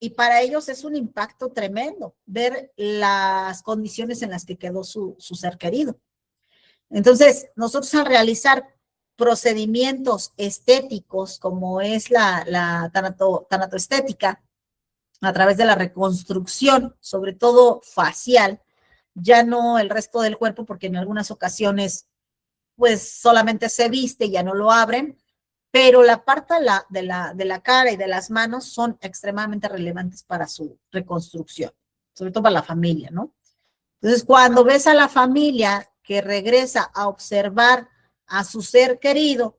y para ellos es un impacto tremendo ver las condiciones en las que quedó su ser querido. Entonces, nosotros al realizar procedimientos estéticos, como es la tanatoestética, a través de la reconstrucción, sobre todo facial, ya no el resto del cuerpo, porque en algunas ocasiones, pues solamente se viste y ya no lo abren, pero la parte de la cara y de las manos son extremadamente relevantes para su reconstrucción, sobre todo para la familia, ¿no? Entonces, cuando ves a la familia que regresa a observar a su ser querido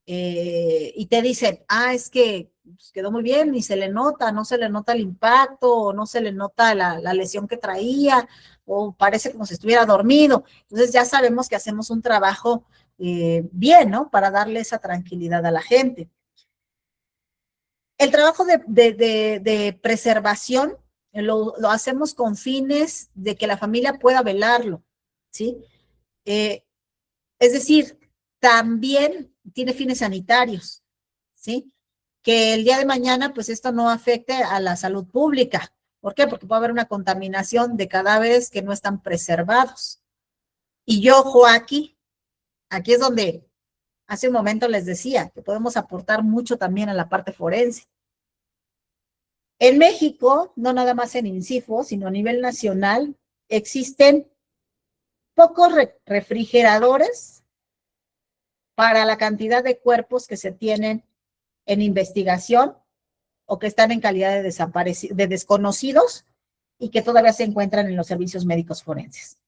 y te dicen, es que pues, quedó muy bien, ni se le nota, no se le nota el impacto, o no se le nota la lesión que traía, o parece como si estuviera dormido. Entonces ya sabemos que hacemos un trabajo bien, ¿no? Para darle esa tranquilidad a la gente. El trabajo de preservación lo hacemos con fines de que la familia pueda velarlo, ¿sí? Es decir, también tiene fines sanitarios, ¿sí? Que el día de mañana, pues esto no afecte a la salud pública. ¿Por qué? Porque puede haber una contaminación de cadáveres que no están preservados. Y ojo aquí es donde hace un momento les decía que podemos aportar mucho también a la parte forense. En México, no nada más en INCIFO, sino a nivel nacional, existen pocos refrigeradores para la cantidad de cuerpos que se tienen en investigación o que están en calidad de desconocidos y que todavía se encuentran en los servicios médicos forenses.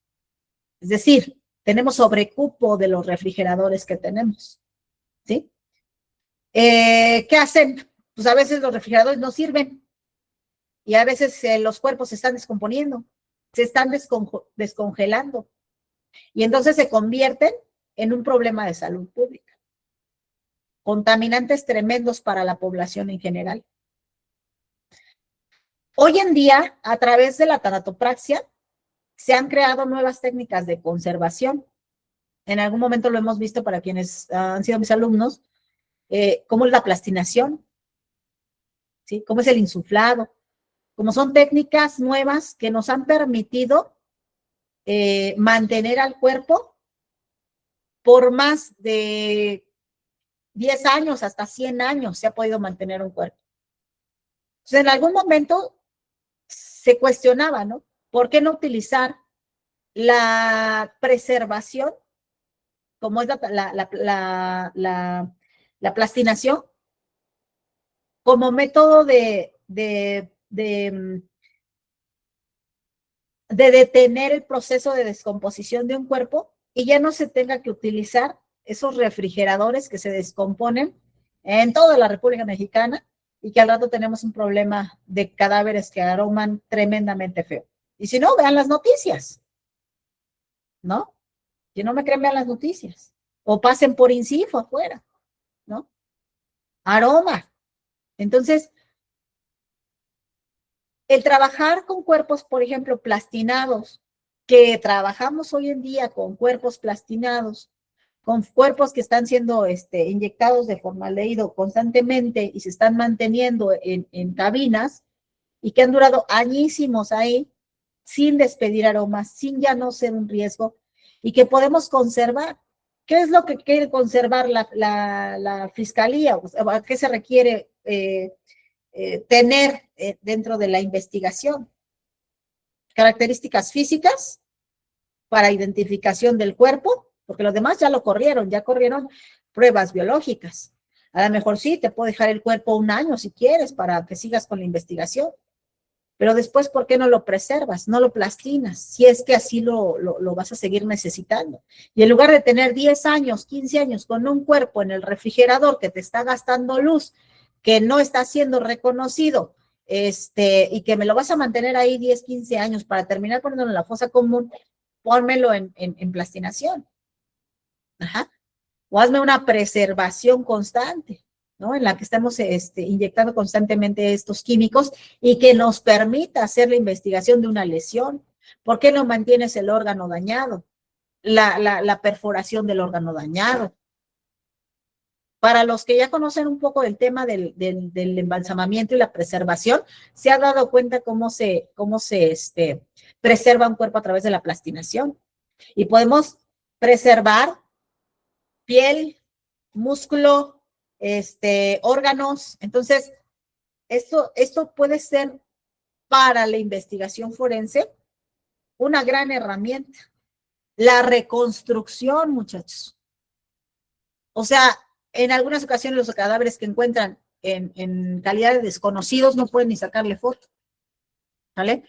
Es decir, tenemos sobrecupo de los refrigeradores que tenemos, ¿sí? ¿Qué hacen? Pues a veces los refrigeradores no sirven y a veces los cuerpos se están descomponiendo, se están descongelando y entonces se convierten en un problema de salud pública. Contaminantes tremendos para la población en general. Hoy en día, a través de la tanatopraxia, se han creado nuevas técnicas de conservación. En algún momento lo hemos visto para quienes han sido mis alumnos, cómo es la plastinación, ¿sí? Cómo es el insuflado, como son técnicas nuevas que nos han permitido mantener al cuerpo por más de 10 años, hasta 100 años se ha podido mantener un cuerpo. Entonces, en algún momento se cuestionaba, ¿no? ¿Por qué no utilizar la preservación, como es la plastinación, como método de detener el proceso de descomposición de un cuerpo y ya no se tenga que utilizar esos refrigeradores que se descomponen en toda la República Mexicana y que al rato tenemos un problema de cadáveres que aroman tremendamente feo? Y si no, vean las noticias, ¿no? Si no me creen, vean las noticias. O pasen por INCIFO afuera, ¿no? Aroma. Entonces, el trabajar con cuerpos, por ejemplo, plastinados, que trabajamos hoy en día con cuerpos plastinados, con cuerpos que están siendo inyectados de formaldehído constantemente y se están manteniendo en cabinas y que han durado añísimos ahí, sin despedir aromas, sin ya no ser un riesgo y que podemos conservar. ¿Qué es lo que quiere conservar la fiscalía? ¿A qué se requiere tener dentro de la investigación? Características físicas para identificación del cuerpo, porque los demás ya corrieron pruebas biológicas. A lo mejor sí, te puedo dejar el cuerpo un año si quieres para que sigas con la investigación, pero después, ¿por qué no lo preservas? No lo plastinas, si es que así lo vas a seguir necesitando. Y en lugar de tener 10 años, 15 años con un cuerpo en el refrigerador que te está gastando luz, que no está siendo reconocido, y que me lo vas a mantener ahí 10, 15 años para terminar poniéndolo en la fosa común, pónmelo en plastinación. Ajá. O hazme una preservación constante, ¿no? En la que estamos inyectando constantemente estos químicos y que nos permita hacer la investigación de una lesión. ¿Por qué no mantienes el órgano dañado? La perforación del órgano dañado. Para los que ya conocen un poco el tema del embalsamamiento y la preservación, se ha dado cuenta cómo se preserva un cuerpo a través de la plastinación. Y podemos preservar piel, músculo, órganos. Entonces, esto puede ser para la investigación forense una gran herramienta. La reconstrucción, muchachos. O sea, en algunas ocasiones los cadáveres que encuentran en calidad de desconocidos no pueden ni sacarle foto, ¿vale?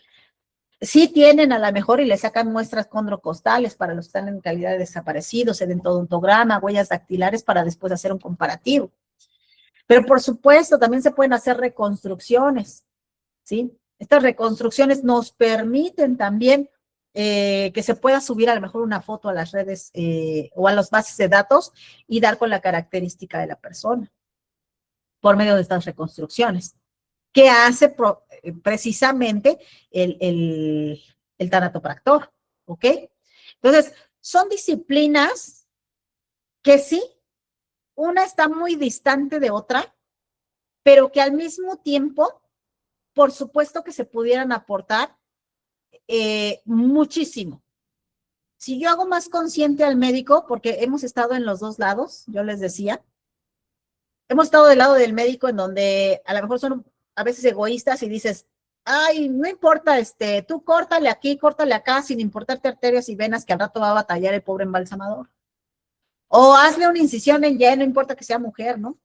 Sí tienen a lo mejor y le sacan muestras condrocostales para los que están en calidad de desaparecidos, el endodontograma, huellas dactilares para después hacer un comparativo. Pero por supuesto también se pueden hacer reconstrucciones, ¿sí? Estas reconstrucciones nos permiten también que se pueda subir a lo mejor una foto a las redes o a las bases de datos y dar con la característica de la persona por medio de estas reconstrucciones, que hace precisamente el tanatopractor, ¿ok? Entonces, son disciplinas que sí, una está muy distante de otra, pero que al mismo tiempo, por supuesto que se pudieran aportar muchísimo. Si yo hago más consciente al médico, porque hemos estado en los dos lados, yo les decía, hemos estado del lado del médico en donde a lo mejor son a veces egoístas y dices, ay, no importa, tú córtale aquí, córtale acá, sin importarte arterias y venas que al rato va a batallar el pobre embalsamador. O hazle una incisión en Y, no importa que sea mujer, ¿no?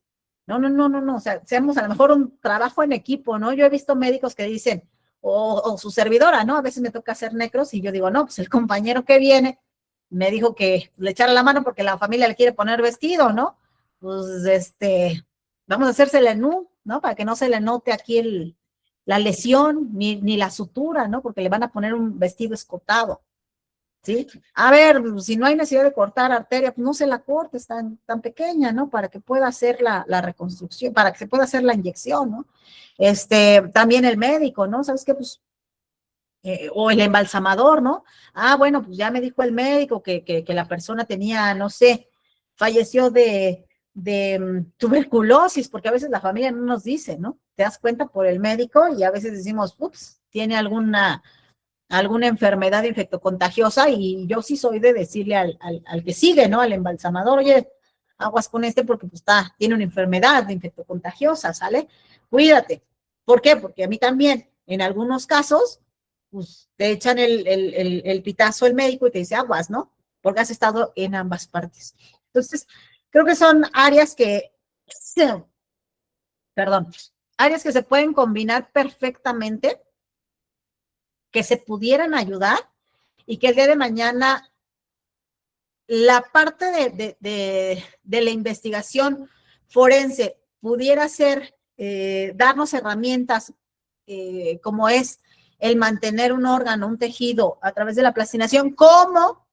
No, o sea, seamos a lo mejor un trabajo en equipo, ¿no? Yo he visto médicos que dicen, o su servidora, ¿no? A veces me toca hacer necros y yo digo, no, pues el compañero que viene me dijo que le echara la mano porque la familia le quiere poner vestido, ¿no? Pues vamos a hacérsela en U, ¿no? Para que no se le note aquí la lesión ni la sutura, ¿no? Porque le van a poner un vestido escotado, ¿sí? A ver, si no hay necesidad de cortar arteria, pues no se la cortes tan pequeña, ¿no? Para que pueda hacer la reconstrucción, para que se pueda hacer la inyección, ¿no? También el médico, ¿no? ¿Sabes qué? Pues, o el embalsamador, ¿no? Ah, bueno, pues ya me dijo el médico que la persona tenía, no sé, falleció de tuberculosis, porque a veces la familia no nos dice, ¿no? Te das cuenta por el médico y a veces decimos, ups, tiene alguna enfermedad infectocontagiosa y yo sí soy de decirle al que sigue, ¿no? Al embalsamador, oye, aguas con porque pues tiene una enfermedad infectocontagiosa, ¿sale? Cuídate. ¿Por qué? Porque a mí también, en algunos casos, pues te echan el pitazo el médico y te dice aguas, ¿no? Porque has estado en ambas partes. Entonces, creo que son áreas áreas que se pueden combinar perfectamente, que se pudieran ayudar y que el día de mañana la parte de la investigación forense pudiera ser, darnos herramientas como es el mantener un órgano, un tejido a través de la plastinación, como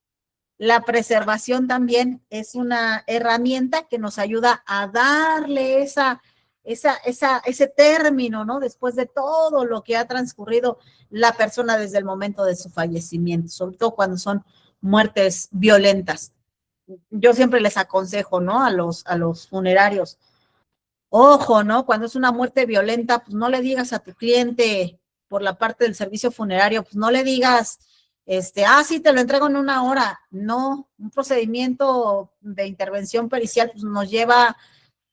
la preservación también es una herramienta que nos ayuda a darle ese término, ¿no? Después de todo lo que ha transcurrido la persona desde el momento de su fallecimiento, sobre todo cuando son muertes violentas. Yo siempre les aconsejo, ¿no? A los funerarios, ojo, ¿no? Cuando es una muerte violenta, pues no le digas a tu cliente por la parte del servicio funerario, pues no le digas, sí, te lo entrego en 1 hora. No, un procedimiento de intervención pericial pues nos lleva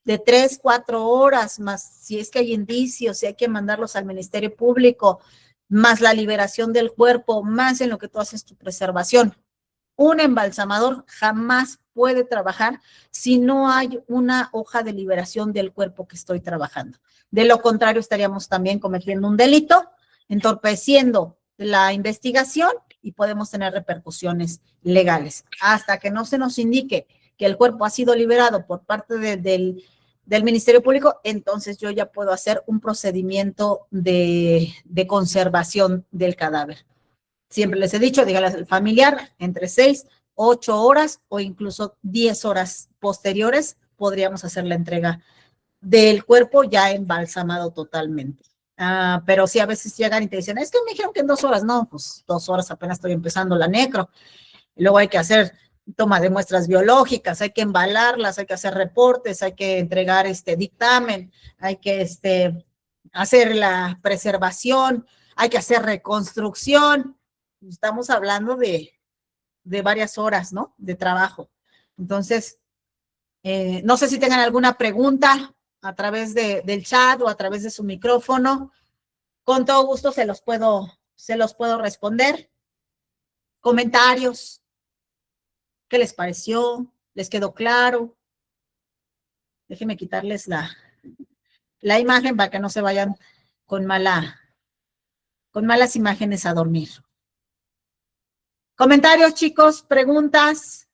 de 3, 4 horas, más si es que hay indicios, si hay que mandarlos al Ministerio Público, más la liberación del cuerpo, más en lo que tú haces tu preservación. Un embalsamador jamás puede trabajar si no hay una hoja de liberación del cuerpo que estoy trabajando. De lo contrario, estaríamos también cometiendo un delito, entorpeciendo la investigación y podemos tener repercusiones legales. Hasta que no se nos indique que el cuerpo ha sido liberado por parte del Ministerio Público, entonces yo ya puedo hacer un procedimiento de conservación del cadáver. Siempre les he dicho, dígale al familiar, entre 6 8 horas o incluso 10 horas posteriores podríamos hacer la entrega del cuerpo ya embalsamado totalmente. Pero sí, a veces llegan y te dicen, es que me dijeron que en 2 horas. No, pues 2 horas apenas estoy empezando la necro. Y luego hay que hacer toma de muestras biológicas, hay que embalarlas, hay que hacer reportes, hay que entregar dictamen, hay que hacer la preservación, hay que hacer reconstrucción. Estamos hablando de varias horas, ¿no? De trabajo. Entonces, no sé si tengan alguna pregunta a través del chat o a través de su micrófono. Con todo gusto se los puedo responder. Comentarios. ¿Qué les pareció? ¿Les quedó claro? Déjenme quitarles la imagen para que no se vayan con malas imágenes a dormir. Comentarios, chicos, preguntas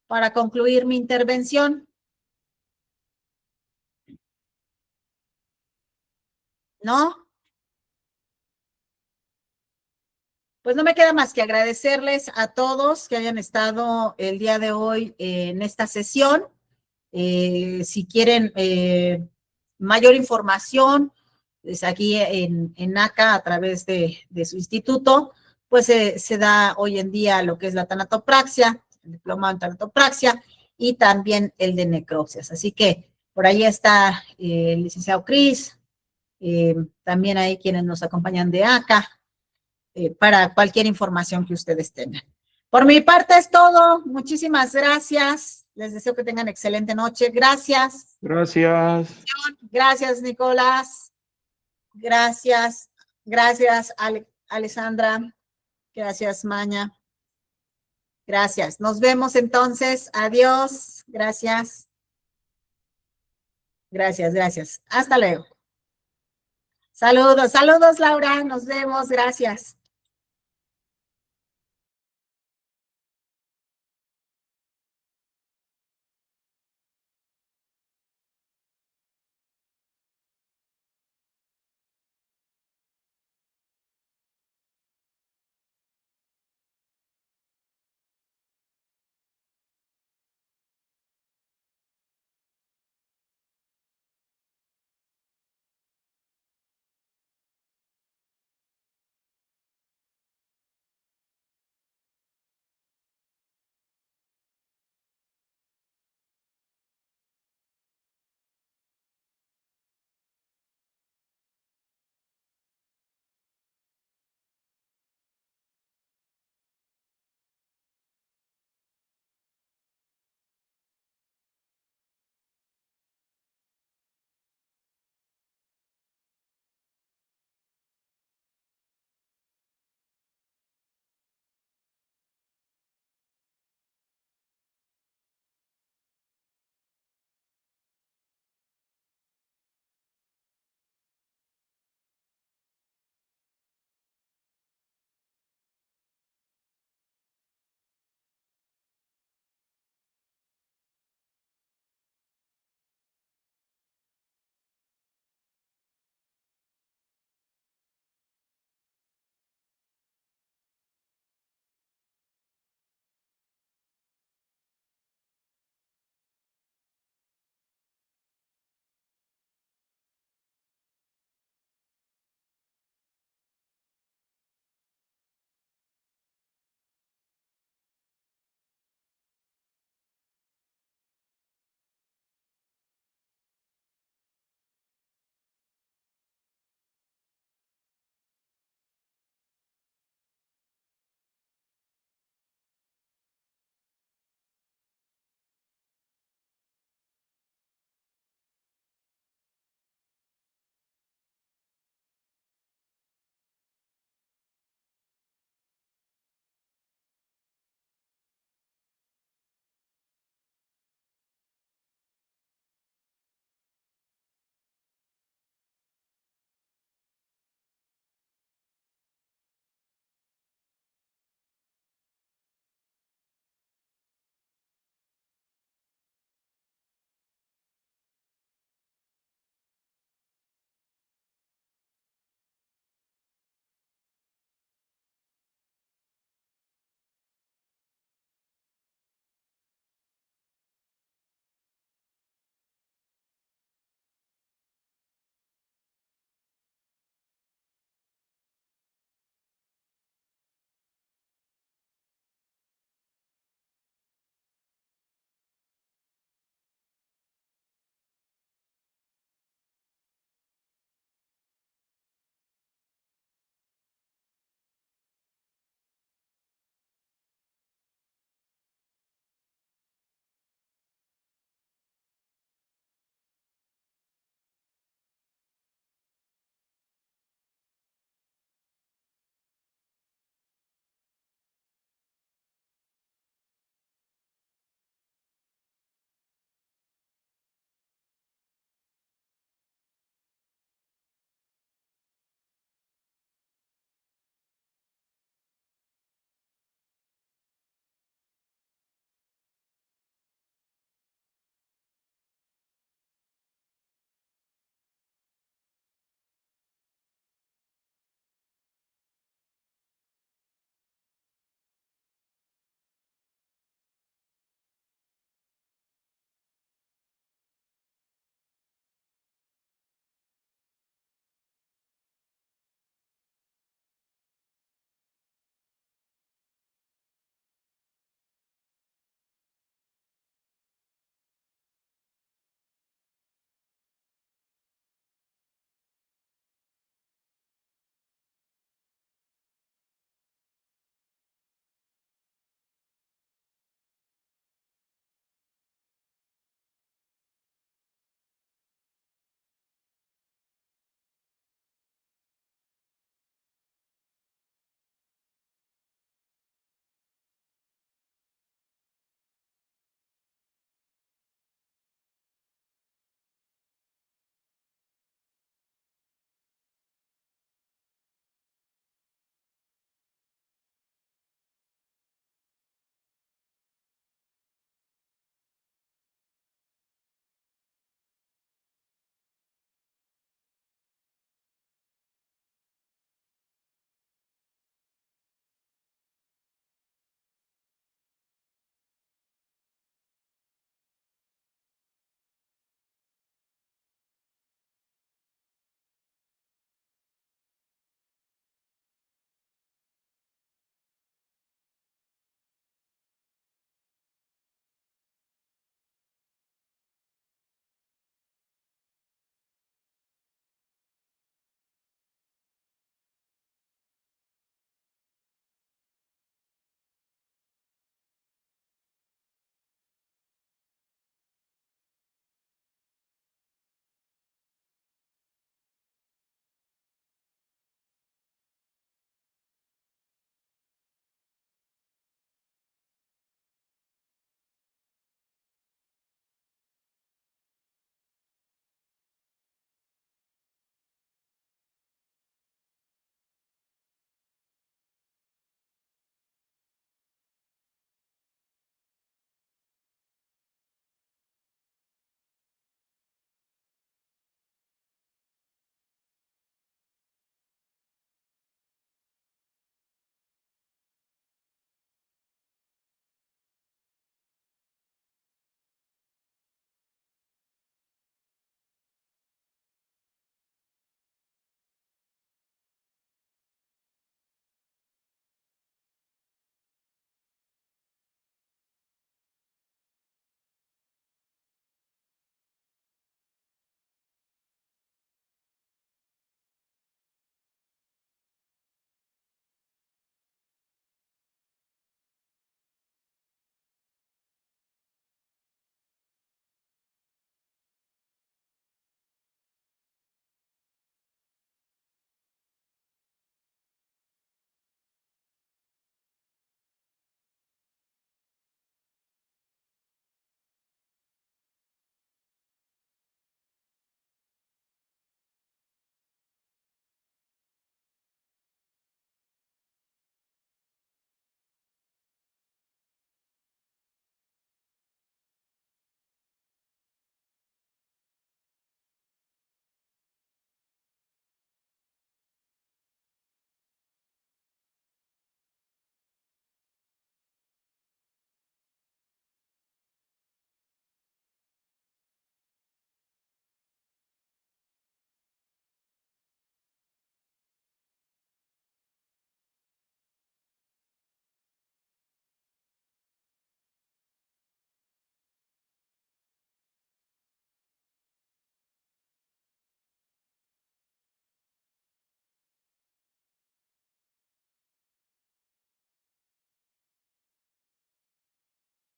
para concluir mi intervención. ¿No? Pues no me queda más que agradecerles a todos que hayan estado el día de hoy en esta sesión. Si quieren mayor información, pues aquí en NACA a través de su instituto, pues se da hoy en día lo que es la tanatopraxia, el diplomado en tanatopraxia y también el de necropsias. Así que por ahí está el licenciado Cris, también hay quienes nos acompañan de ACA, para cualquier información que ustedes tengan. Por mi parte es todo. Muchísimas gracias. Les deseo que tengan excelente noche. Gracias. Gracias. Gracias, Nicolás. Gracias. Gracias, Alessandra. Gracias, Maña. Gracias. Nos vemos entonces. Adiós. Gracias. Gracias, gracias. Hasta luego. Saludos, saludos, Laura. Nos vemos. Gracias.